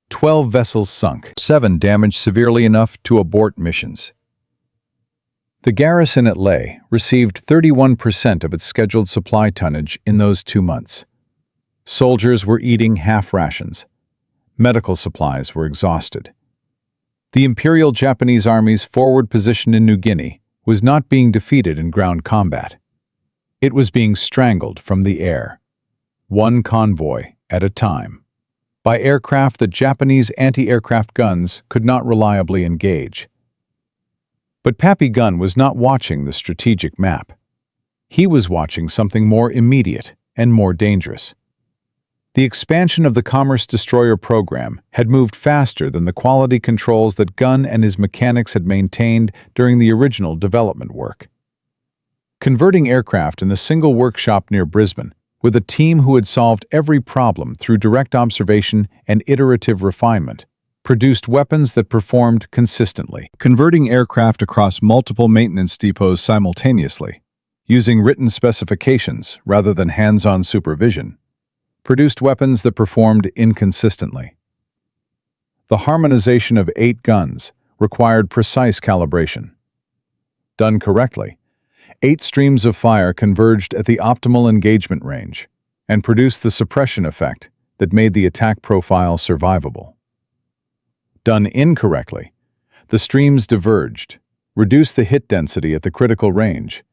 12 vessels sunk, 7 damaged severely enough to abort missions. The garrison at Leh received 31% of its scheduled supply tonnage in those 2 months. Soldiers were eating half rations. Medical supplies were exhausted. The Imperial Japanese Army's forward position in New Guinea was not being defeated in ground combat. It was being strangled from the air, one convoy at a time, by aircraft that Japanese anti-aircraft guns could not reliably engage. But Pappy Gunn was not watching the strategic map. He was watching something more immediate and more dangerous. The expansion of the Commerce Destroyer program had moved faster than the quality controls that Gunn and his mechanics had maintained during the original development work. Converting aircraft in a single workshop near Brisbane, with a team who had solved every problem through direct observation and iterative refinement, produced weapons that performed consistently. Converting aircraft across multiple maintenance depots simultaneously, using written specifications rather than hands-on supervision, produced weapons that performed inconsistently. The harmonization of 8 guns required precise calibration. Done correctly, 8 streams of fire converged at the optimal engagement range and produced the suppression effect that made the attack profile survivable. Done incorrectly, the streams diverged, reduced the hit density at the critical range,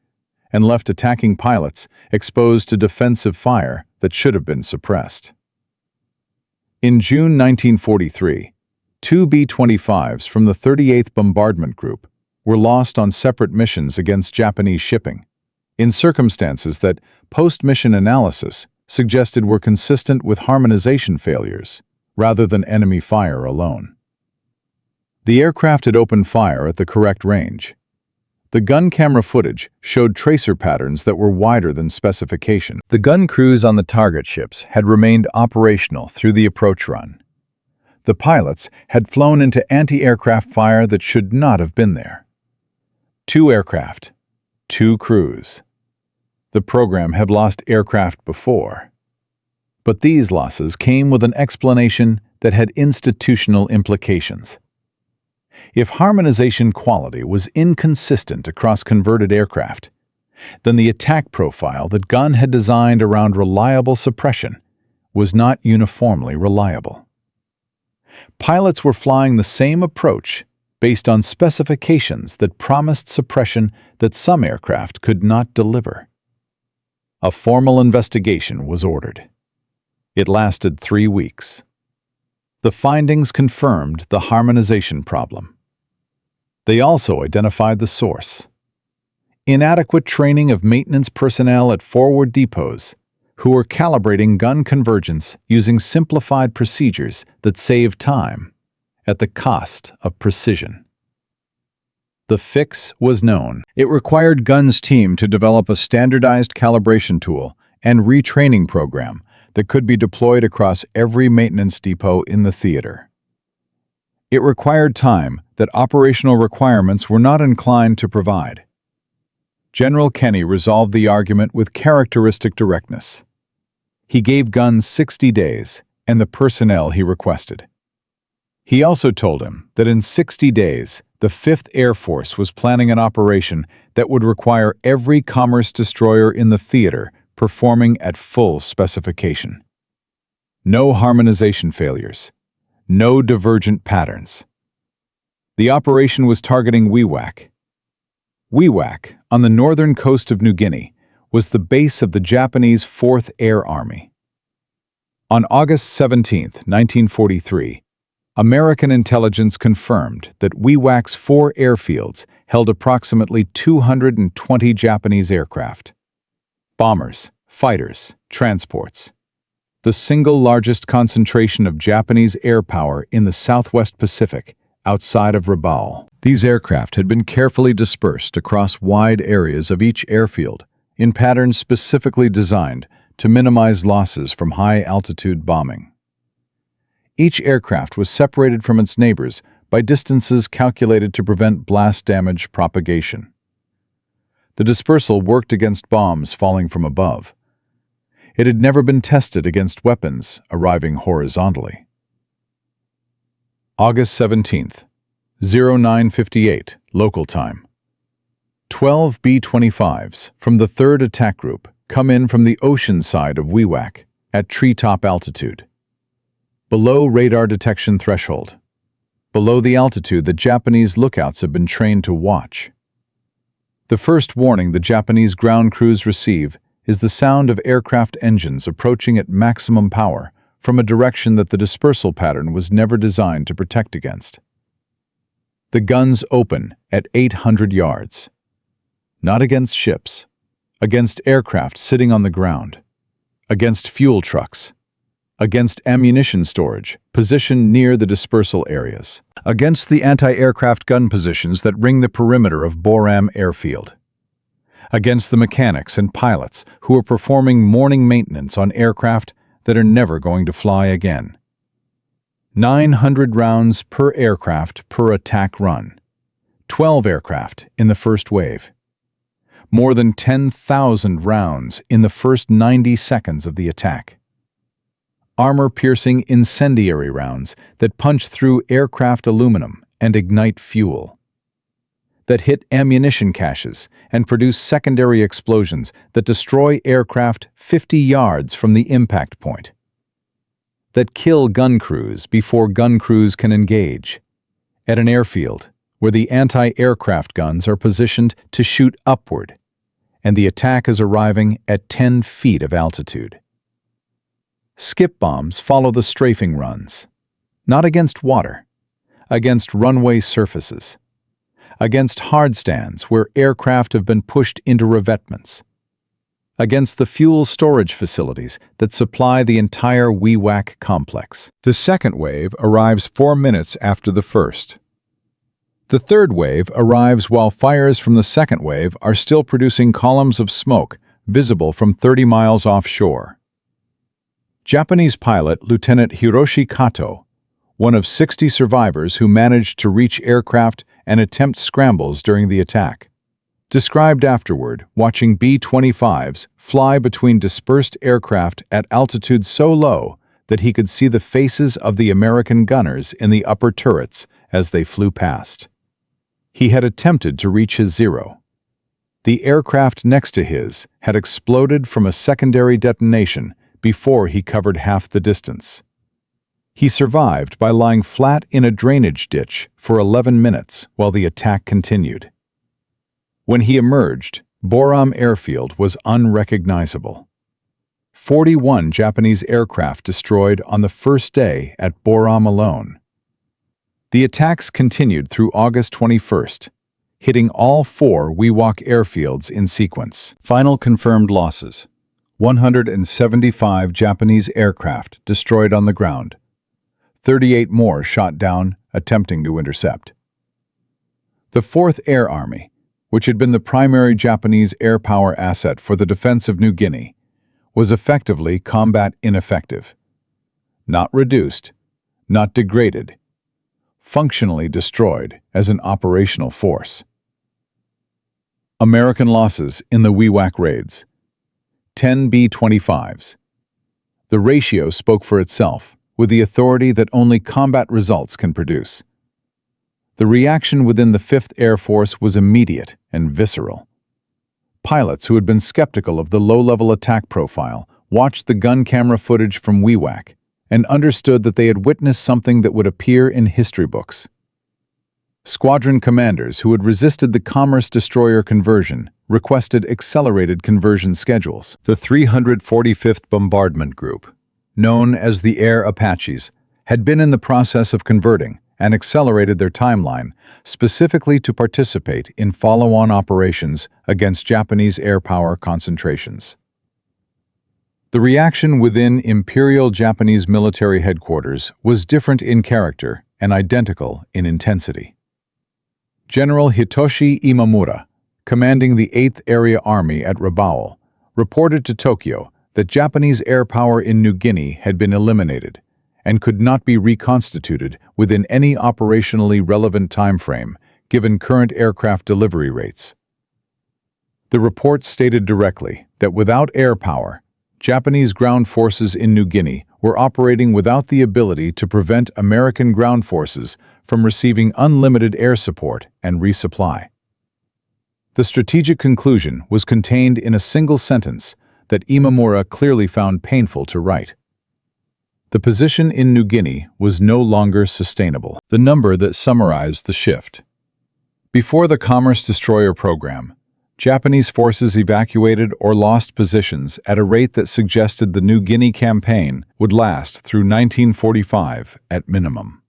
and left attacking pilots exposed to defensive fire that should have been suppressed. In June 1943, 2 B-25’s from the 38th Bombardment Group were lost on separate missions against Japanese shipping, in circumstances that post-mission analysis suggested were consistent with harmonization failures rather than enemy fire alone. The aircraft had opened fire at the correct range. The gun camera footage showed tracer patterns that were wider than specification. The gun crews on the target ships had remained operational through the approach run. The pilots had flown into anti-aircraft fire that should not have been there. 2 aircraft, 2 crews. The program had lost aircraft before. But these losses came with an explanation that had institutional implications. If harmonization quality was inconsistent across converted aircraft, then the attack profile that Gunn had designed around reliable suppression was not uniformly reliable. Pilots were flying the same approach based on specifications that promised suppression that some aircraft could not deliver. A formal investigation was ordered. It lasted 3 weeks. The findings confirmed the harmonization problem. They also identified the source: inadequate training of maintenance personnel at forward depots who were calibrating gun convergence using simplified procedures that saved time at the cost of precision. The fix was known. It required Gunn's team to develop a standardized calibration tool and retraining program that could be deployed across every maintenance depot in the theater. It required time that operational requirements were not inclined to provide. General Kenny resolved the argument with characteristic directness. He gave Gunn 60 days, and the personnel he requested. He also told him that in 60 days, the 5th Air Force was planning an operation that would require every commerce destroyer in the theater performing at full specification. No harmonization failures. No divergent patterns. The operation was targeting Wewak. Wewak, on the northern coast of New Guinea, was the base of the Japanese 4th Air Army. On August 17, 1943, American intelligence confirmed that Wewak's 4 airfields held approximately 220 Japanese aircraft. Bombers, fighters, transports. The single largest concentration of Japanese air power in the Southwest Pacific, outside of Rabaul. These aircraft had been carefully dispersed across wide areas of each airfield, in patterns specifically designed to minimize losses from high-altitude bombing. Each aircraft was separated from its neighbors by distances calculated to prevent blast damage propagation. The dispersal worked against bombs falling from above. It had never been tested against weapons arriving horizontally. August 17th, 0958, local time. 12 B-25’s from the 3rd Attack Group come in from the ocean side of Wewak at treetop altitude. Below radar detection threshold. Below the altitude that Japanese lookouts have been trained to watch. The first warning the Japanese ground crews receive is the sound of aircraft engines approaching at maximum power from a direction that the dispersal pattern was never designed to protect against. The guns open at 800 yards. Not against ships, against aircraft sitting on the ground, against fuel trucks, against ammunition storage positioned near the dispersal areas, against the anti-aircraft gun positions that ring the perimeter of Boram Airfield, against the mechanics and pilots who are performing morning maintenance on aircraft that are never going to fly again. 900 rounds per aircraft per attack run. 12 aircraft in the first wave. More than 10,000 rounds in the first 90 seconds of the attack. Armor-piercing incendiary rounds that punch through aircraft aluminum and ignite fuel. That hit ammunition caches and produce secondary explosions that destroy aircraft 50 yards from the impact point. That kill gun crews before gun crews can engage. At an airfield where the anti-aircraft guns are positioned to shoot upward, and the attack is arriving at 10 feet of altitude. Skip bombs follow the strafing runs, not against water, against runway surfaces, against hard stands where aircraft have been pushed into revetments, against the fuel storage facilities that supply the entire Wewak complex. The second wave arrives 4 minutes after the first. The third wave arrives while fires from the second wave are still producing columns of smoke visible from 30 miles offshore. Japanese pilot Lieutenant Hiroshi Kato, one of 60 survivors who managed to reach aircraft and attempt scrambles during the attack, described afterward watching B-25’s fly between dispersed aircraft at altitudes so low that he could see the faces of the American gunners in the upper turrets as they flew past. He had attempted to reach his zero. The aircraft next to his had exploded from a secondary detonation before he covered half the distance. He survived by lying flat in a drainage ditch for 11 minutes while the attack continued. When he emerged, Boram Airfield was unrecognizable. 41 Japanese aircraft destroyed on the first day at Boram alone. The attacks continued through August 21st, hitting all 4 Wewak airfields in sequence. Final confirmed losses: 175 Japanese aircraft destroyed on the ground, 38 more shot down attempting to intercept. The 4th Air Army, which had been the primary Japanese air power asset for the defense of New Guinea, was effectively combat ineffective. Not reduced, not degraded, functionally destroyed as an operational force. American losses in the Wewak raids: 10 B-25’s. The ratio spoke for itself, with the authority that only combat results can produce. The reaction within the 5th Air Force was immediate and visceral. Pilots who had been skeptical of the low-level attack profile watched the gun camera footage from WEWAC and understood that they had witnessed something that would appear in history books. Squadron commanders who had resisted the Commerce destroyer conversion requested accelerated conversion schedules. The 345th Bombardment Group, known as the Air Apaches, had been in the process of converting and accelerated their timeline specifically to participate in follow-on operations against Japanese air power concentrations. The reaction within Imperial Japanese military headquarters was different in character and identical in intensity. General Hitoshi Imamura, commanding the 8th Area Army at Rabaul, reported to Tokyo that Japanese air power in New Guinea had been eliminated and could not be reconstituted within any operationally relevant time frame given current aircraft delivery rates. The report stated directly that without air power, Japanese ground forces in New Guinea were operating without the ability to prevent American ground forces from receiving unlimited air support and resupply. The strategic conclusion was contained in a single sentence that Imamura clearly found painful to write. The position in New Guinea was no longer sustainable. The number that summarized the shift. Before the Commerce destroyer program, Japanese forces evacuated or lost positions at a rate that suggested the New Guinea campaign would last through 1945 at minimum.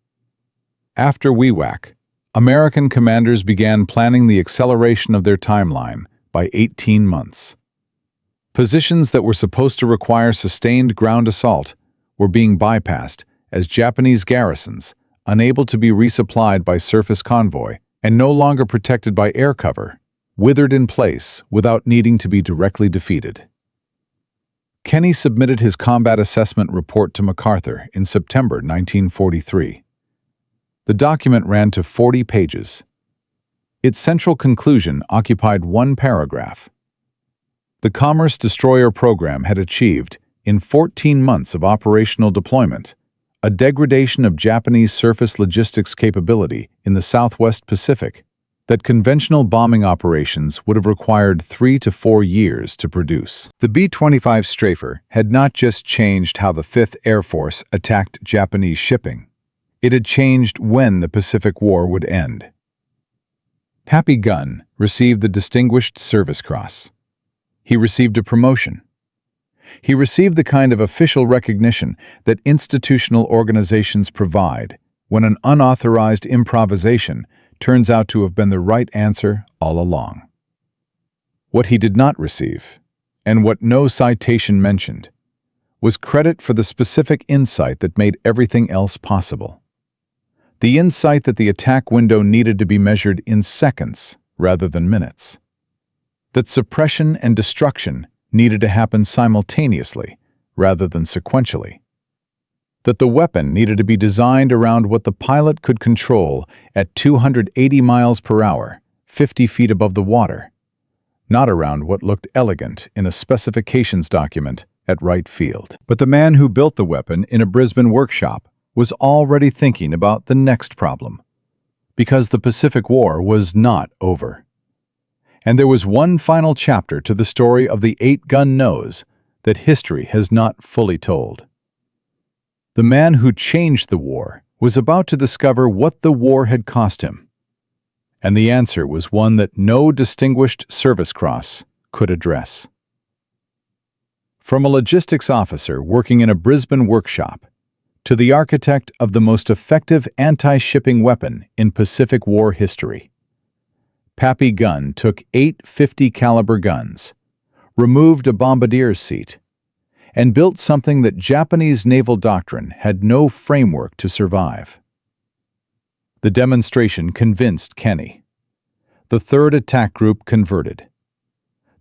After WEWAC, American commanders began planning the acceleration of their timeline by 18 months. Positions that were supposed to require sustained ground assault were being bypassed as Japanese garrisons, unable to be resupplied by surface convoy and no longer protected by air cover, withered in place without needing to be directly defeated. Kenny submitted his combat assessment report to MacArthur in September 1943. The document ran to 40 pages. Its central conclusion occupied one paragraph. The Commerce destroyer program had achieved, in 14 months of operational deployment, a degradation of Japanese surface logistics capability in the Southwest Pacific that conventional bombing operations would have required 3 to 4 years to produce. The B-25 strafer had not just changed how the 5th Air Force attacked Japanese shipping. It had changed when the Pacific War would end. Pappy Gunn received the Distinguished Service Cross. He received a promotion. He received the kind of official recognition that institutional organizations provide when an unauthorized improvisation turns out to have been the right answer all along. What he did not receive, and what no citation mentioned, was credit for the specific insight that made everything else possible. The insight that the attack window needed to be measured in seconds rather than minutes. That suppression and destruction needed to happen simultaneously rather than sequentially. That the weapon needed to be designed around what the pilot could control at 280 miles per hour, 50 feet above the water, not around what looked elegant in a specifications document at Wright Field. But the man who built the weapon in a Brisbane workshop was already thinking about the next problem, because the Pacific War was not over. And there was one final chapter to the story of the 8-gun nose that history has not fully told. The man who changed the war was about to discover what the war had cost him. And the answer was one that no Distinguished Service Cross could address. From a logistics officer working in a Brisbane workshop to the architect of the most effective anti-shipping weapon in Pacific War history, Pappy Gunn took 8 .50 caliber guns, removed a bombardier's seat, and built something that Japanese naval doctrine had no framework to survive. The demonstration convinced Kenny. The 3rd Attack Group converted.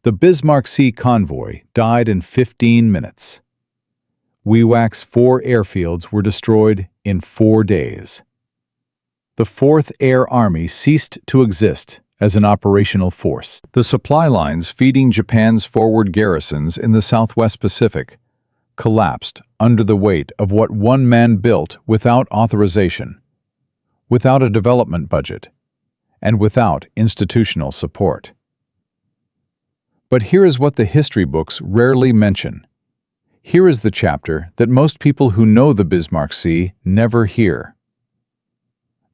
The Bismarck Sea convoy died in 15 minutes. WEWAC's 4 airfields were destroyed in 4 days. The 4th Air Army ceased to exist as an operational force. The supply lines feeding Japan's forward garrisons in the Southwest Pacific collapsed under the weight of what one man built without authorization, without a development budget, and without institutional support. But here is what the history books rarely mention. Here is the chapter that most people who know the Bismarck Sea never hear.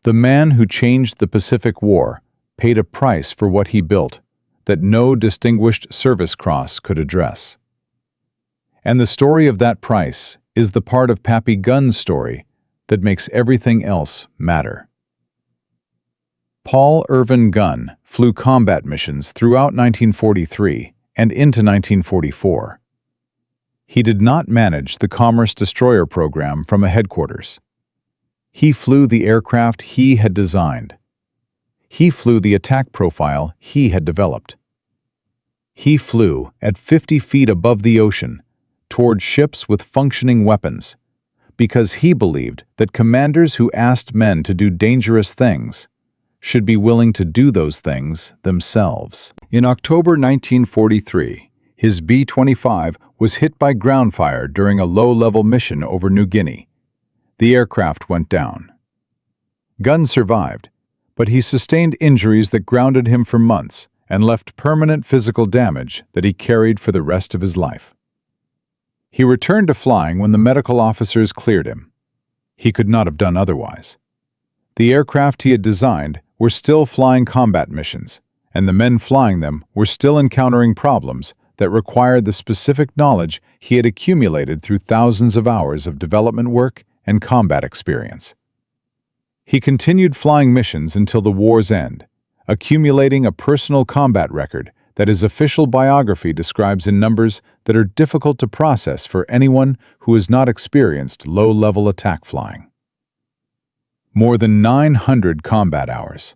The man who changed the Pacific War paid a price for what he built that no Distinguished Service Cross could address. And the story of that price is the part of Pappy Gunn's story that makes everything else matter. Paul Irvin Gunn flew combat missions throughout 1943 and into 1944. He did not manage the Commerce Destroyer program from a headquarters. He flew the aircraft he had designed. He flew the attack profile he had developed. He flew at 50 feet above the ocean toward ships with functioning weapons, because he believed that commanders who asked men to do dangerous things should be willing to do those things themselves. In October 1943, his B-25 was hit by ground fire during a low-level mission over New Guinea. The aircraft went down. Gunn survived, but he sustained injuries that grounded him for months and left permanent physical damage that he carried for the rest of his life. He returned to flying when the medical officers cleared him. He could not have done otherwise. The aircraft he had designed were still flying combat missions, and the men flying them were still encountering problems that required the specific knowledge he had accumulated through thousands of hours of development work and combat experience. He continued flying missions until the war's end, accumulating a personal combat record that his official biography describes in numbers that are difficult to process for anyone who has not experienced low-level attack flying. More than 900 combat hours.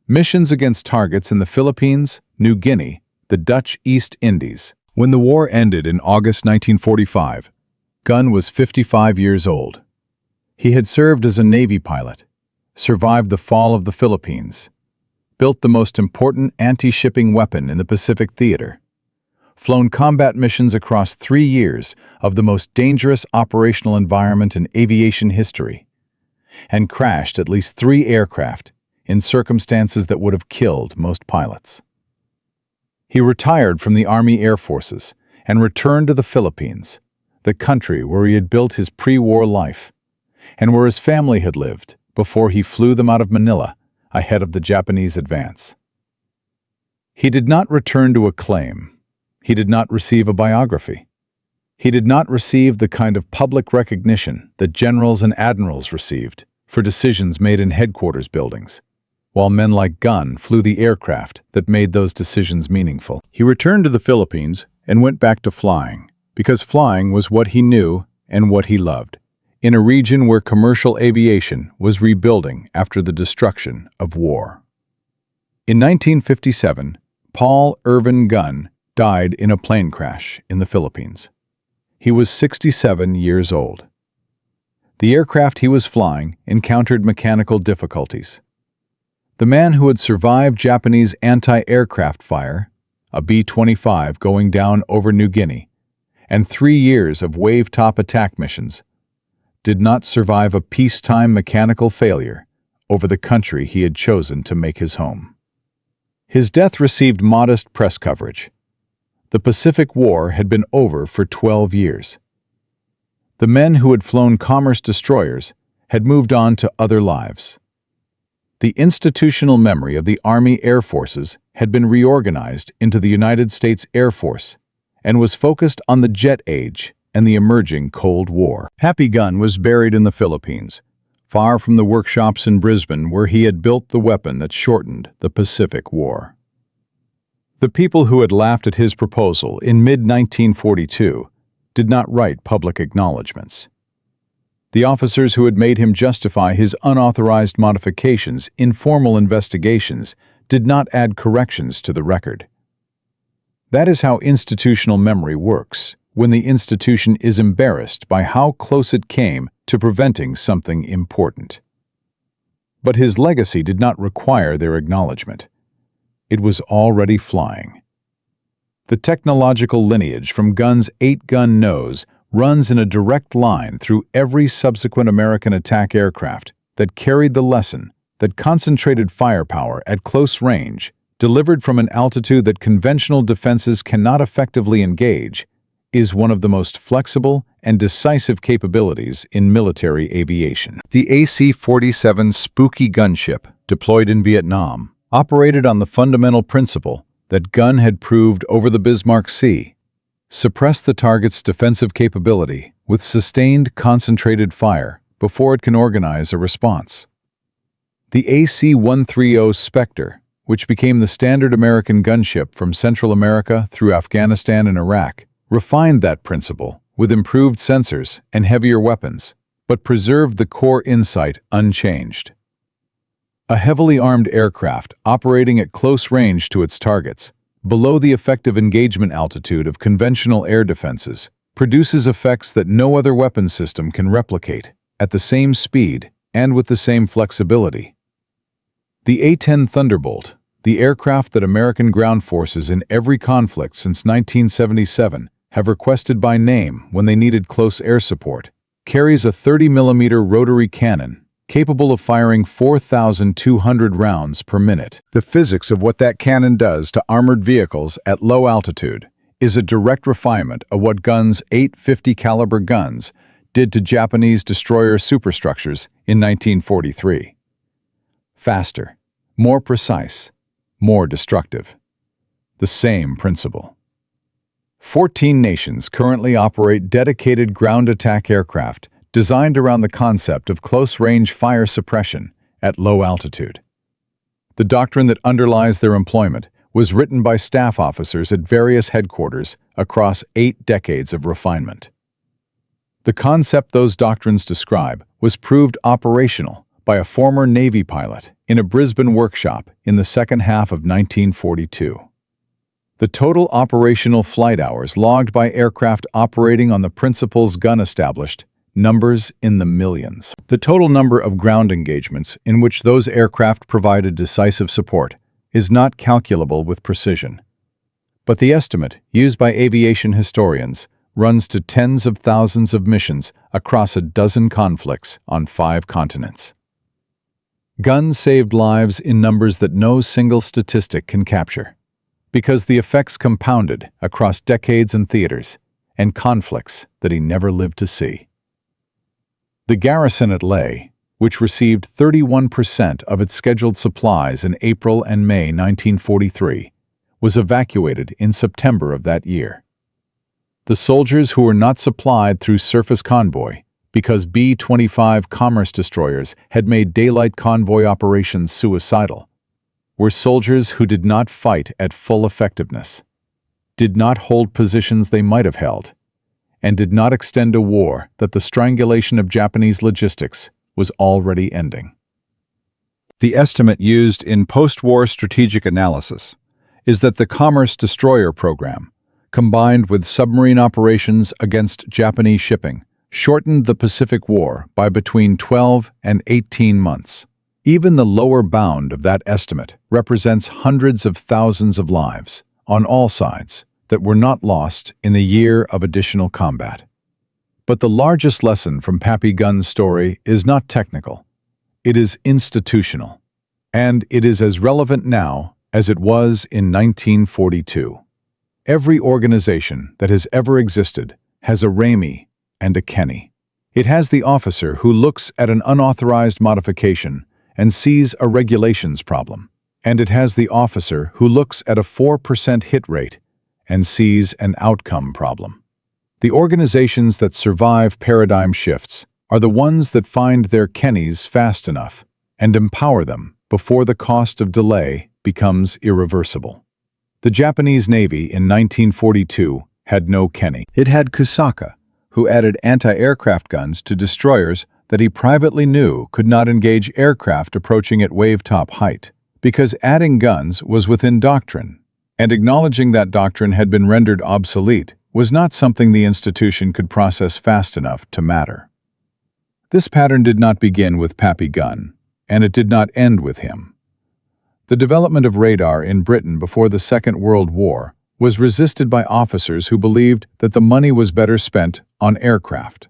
Missions against targets in the Philippines, New Guinea, the Dutch East Indies. When the war ended in August 1945, Gunn was 55 years old. He had served as a Navy pilot, survived the fall of the Philippines, built the most important anti-shipping weapon in the Pacific theater, flown combat missions across 3 years of the most dangerous operational environment in aviation history, and crashed at least 3 aircraft in circumstances that would have killed most pilots. He retired from the Army Air Forces and returned to the Philippines, the country where he had built his pre-war life, and where his family had lived before he flew them out of Manila ahead of the Japanese advance. He did not return to acclaim. He did not receive a biography. He did not receive the kind of public recognition that generals and admirals received for decisions made in headquarters buildings, while men like Gunn flew the aircraft that made those decisions meaningful. He returned to the Philippines and went back to flying, because flying was what he knew and what he loved, in a region where commercial aviation was rebuilding after the destruction of war. In 1957, Paul Irvin Gunn died in a plane crash in the Philippines. He was 67 years old. The aircraft he was flying encountered mechanical difficulties. The man who had survived Japanese anti-aircraft fire, a B-25 going down over New Guinea, and 3 years of wave-top attack missions, did not survive a peacetime mechanical failure over the country he had chosen to make his home. His death received modest press coverage. The Pacific War had been over for 12 years. The men who had flown commerce destroyers had moved on to other lives. The institutional memory of the Army Air Forces had been reorganized into the United States Air Force and was focused on the jet age and the emerging Cold War. Pappy Gunn was buried in the Philippines, far from the workshops in Brisbane where he had built the weapon that shortened the Pacific War. The people who had laughed at his proposal in mid-1942 did not write public acknowledgments. The officers who had made him justify his unauthorized modifications in formal investigations did not add corrections to the record. That is how institutional memory works, when the institution is embarrassed by how close it came to preventing something important. But his legacy did not require their acknowledgement. It was already flying. The technological lineage from Gunn's 8-gun nose runs in a direct line through every subsequent American attack aircraft that carried the lesson that concentrated firepower at close range, delivered from an altitude that conventional defenses cannot effectively engage, is one of the most flexible and decisive capabilities in military aviation. The AC-47 Spooky gunship, deployed in Vietnam, operated on the fundamental principle that Gunn had proved over the Bismarck Sea: suppress the target's defensive capability with sustained, concentrated fire before it can organize a response. The AC-130 Spectre, which became the standard American gunship from Central America through Afghanistan and Iraq, refined that principle with improved sensors and heavier weapons, but preserved the core insight unchanged. A heavily armed aircraft operating at close range to its targets, below the effective engagement altitude of conventional air defenses, produces effects that no other weapon system can replicate, at the same speed and with the same flexibility. The A-10 Thunderbolt, the aircraft that American ground forces in every conflict since 1977 have requested by name when they needed close air support, carries a 30mm rotary cannon capable of firing 4,200 rounds per minute. The physics of what that cannon does to armored vehicles at low altitude is a direct refinement of what Gunn's 850 caliber guns did to Japanese destroyer superstructures in 1943. Faster, more precise, more destructive. The same principle. 14 nations currently operate dedicated ground attack aircraft designed around the concept of close-range fire suppression at low altitude. The doctrine that underlies their employment was written by staff officers at various headquarters across 8 decades of refinement. The concept those doctrines describe was proved operational by a former Navy pilot in a Brisbane workshop in the second half of 1942. The total operational flight hours logged by aircraft operating on the principles Gunn established numbers in the millions. The total number of ground engagements in which those aircraft provided decisive support is not calculable with precision, but the estimate used by aviation historians runs to tens of thousands of missions across a dozen conflicts on 5 continents. Gunn saved lives in numbers that no single statistic can capture, because the effects compounded across decades and theaters, and conflicts that he never lived to see. The garrison at Leh, which received 31% of its scheduled supplies in April and May 1943, was evacuated in September of that year. The soldiers who were not supplied through surface convoy, because B-25 commerce destroyers had made daylight convoy operations suicidal, were soldiers who did not fight at full effectiveness, did not hold positions they might have held, and did not extend a war that the strangulation of Japanese logistics was already ending. The estimate used in post-war strategic analysis is that the commerce destroyer program, combined with submarine operations against Japanese shipping, shortened the Pacific War by between 12 and 18 months. Even the lower bound of that estimate represents hundreds of thousands of lives, on all sides, that were not lost in the year of additional combat. But the largest lesson from Pappy Gunn's story is not technical. It is institutional, and it is as relevant now as it was in 1942. Every organization that has ever existed has a Ramey and a Kenny. It has the officer who looks at an unauthorized modification and sees a regulations problem, and it has the officer who looks at a 4% hit rate and sees an outcome problem. The organizations that survive paradigm shifts are the ones that find their Kennys fast enough and empower them before the cost of delay becomes irreversible. The Japanese Navy in 1942 had no Kenny. It had Kusaka, who added anti-aircraft guns to destroyers that he privately knew could not engage aircraft approaching at wave-top height, because adding guns was within doctrine, and acknowledging that doctrine had been rendered obsolete was not something the institution could process fast enough to matter. This pattern did not begin with Pappy Gunn, and it did not end with him. The development of radar in Britain before the Second World War was resisted by officers who believed that the money was better spent on aircraft.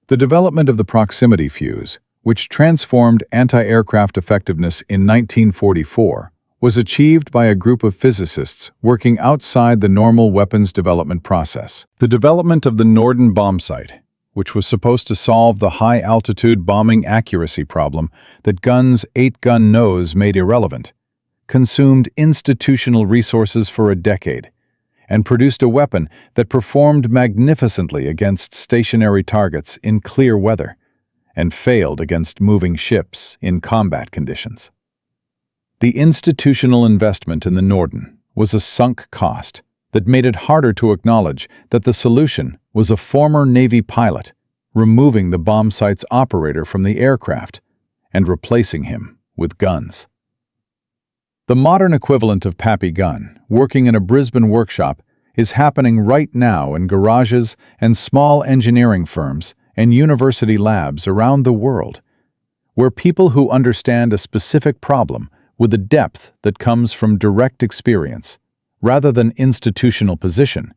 The development of the proximity fuse, which transformed anti-aircraft effectiveness in 1944, was achieved by a group of physicists working outside the normal weapons development process. The development of the Norden bombsight, which was supposed to solve the high-altitude bombing accuracy problem that Gunn's 8-gun nose made irrelevant, consumed institutional resources for a decade, and produced a weapon that performed magnificently against stationary targets in clear weather, and failed against moving ships in combat conditions. The institutional investment in the Norden was a sunk cost that made it harder to acknowledge that the solution was a former Navy pilot removing the bombsight's operator from the aircraft and replacing him with guns. The modern equivalent of Pappy Gunn, working in a Brisbane workshop, is happening right now in garages and small engineering firms and university labs around the world, where people who understand a specific problem with a depth that comes from direct experience, rather than institutional position,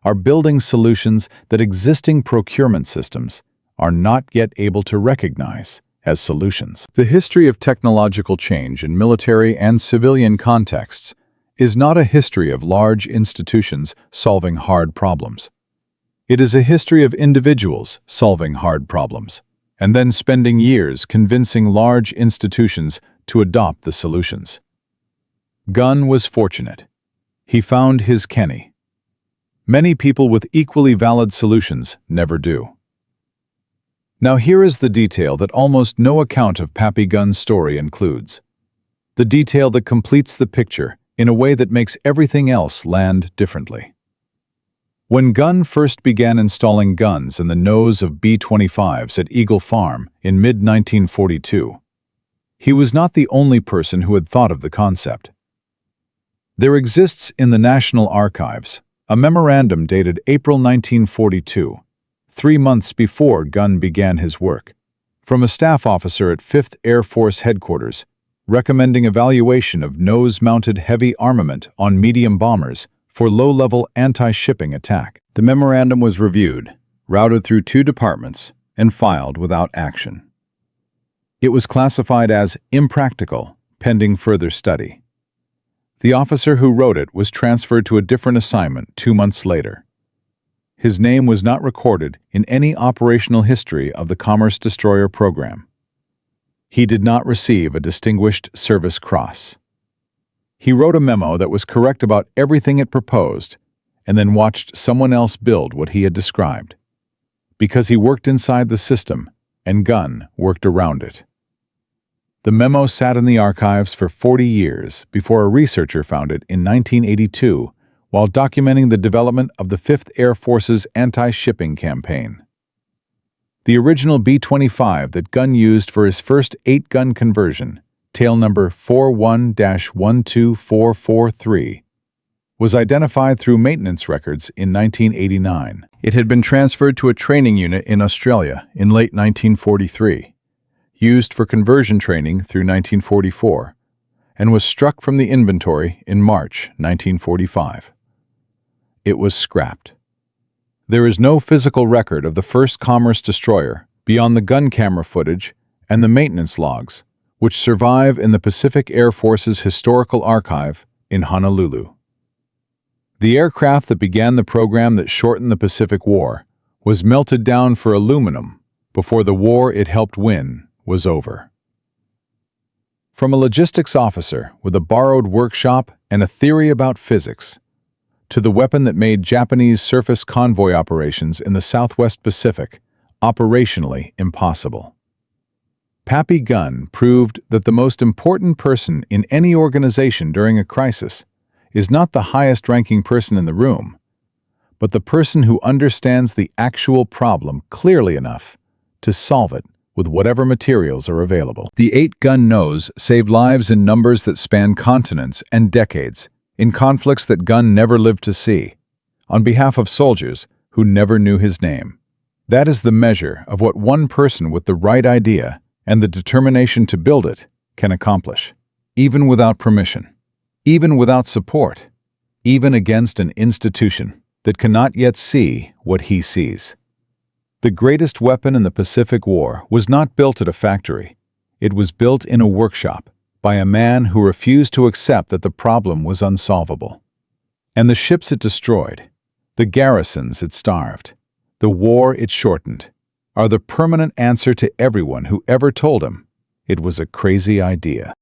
are building solutions that existing procurement systems are not yet able to recognize as solutions. The history of technological change in military and civilian contexts is not a history of large institutions solving hard problems. It is a history of individuals solving hard problems, and then spending years convincing large institutions to adopt the solutions. Gunn was fortunate. He found his Kenny. Many people with equally valid solutions never do. Now here is the detail that almost no account of Pappy Gunn's story includes. The detail that completes the picture in a way that makes everything else land differently. When Gunn first began installing guns in the nose of B-25’s at Eagle Farm in mid-1942, he was not the only person who had thought of the concept. There exists in the National Archives a memorandum dated April 1942, 3 months before Gunn began his work, from a staff officer at 5th Air Force Headquarters, recommending evaluation of nose-mounted heavy armament on medium bombers for low-level anti-shipping attack. The memorandum was reviewed, routed through 2 departments, and filed without action. It was classified as impractical, pending further study. The officer who wrote it was transferred to a different assignment 2 months later. His name was not recorded in any operational history of the Commerce Destroyer program. He did not receive a Distinguished Service Cross. He wrote a memo that was correct about everything it proposed, and then watched someone else build what he had described, because he worked inside the system and Gunn worked around it. The memo sat in the archives for 40 years before a researcher found it in 1982 while documenting the development of the 5th Air Force's anti-shipping campaign. The original B-25 that Gunn used for his first 8-gun conversion, tail number 41-12443, was identified through maintenance records in 1989. It had been transferred to a training unit in Australia in late 1943, used for conversion training through 1944, and was struck from the inventory in March 1945. It was scrapped. There is no physical record of the first Commerce destroyer beyond the gun camera footage and the maintenance logs, which survive in the Pacific Air Force's Historical Archive in Honolulu. The aircraft that began the program that shortened the Pacific War was melted down for aluminum before the war it helped win was over. From a logistics officer with a borrowed workshop and a theory about physics, to the weapon that made Japanese surface convoy operations in the Southwest Pacific operationally impossible. Pappy Gunn proved that the most important person in any organization during a crisis is not the highest-ranking person in the room, but the person who understands the actual problem clearly enough to solve it with whatever materials are available. The 8-gun nose saved lives in numbers that span continents and decades, in conflicts that Gunn never lived to see, on behalf of soldiers who never knew his name. That is the measure of what one person with the right idea and the determination to build it can accomplish, even without permission, even without support, even against an institution that cannot yet see what he sees. The greatest weapon in the Pacific War was not built at a factory. It was built in a workshop by a man who refused to accept that the problem was unsolvable. And the ships it destroyed, the garrisons it starved, the war it shortened, are the permanent answer to everyone who ever told him it was a crazy idea.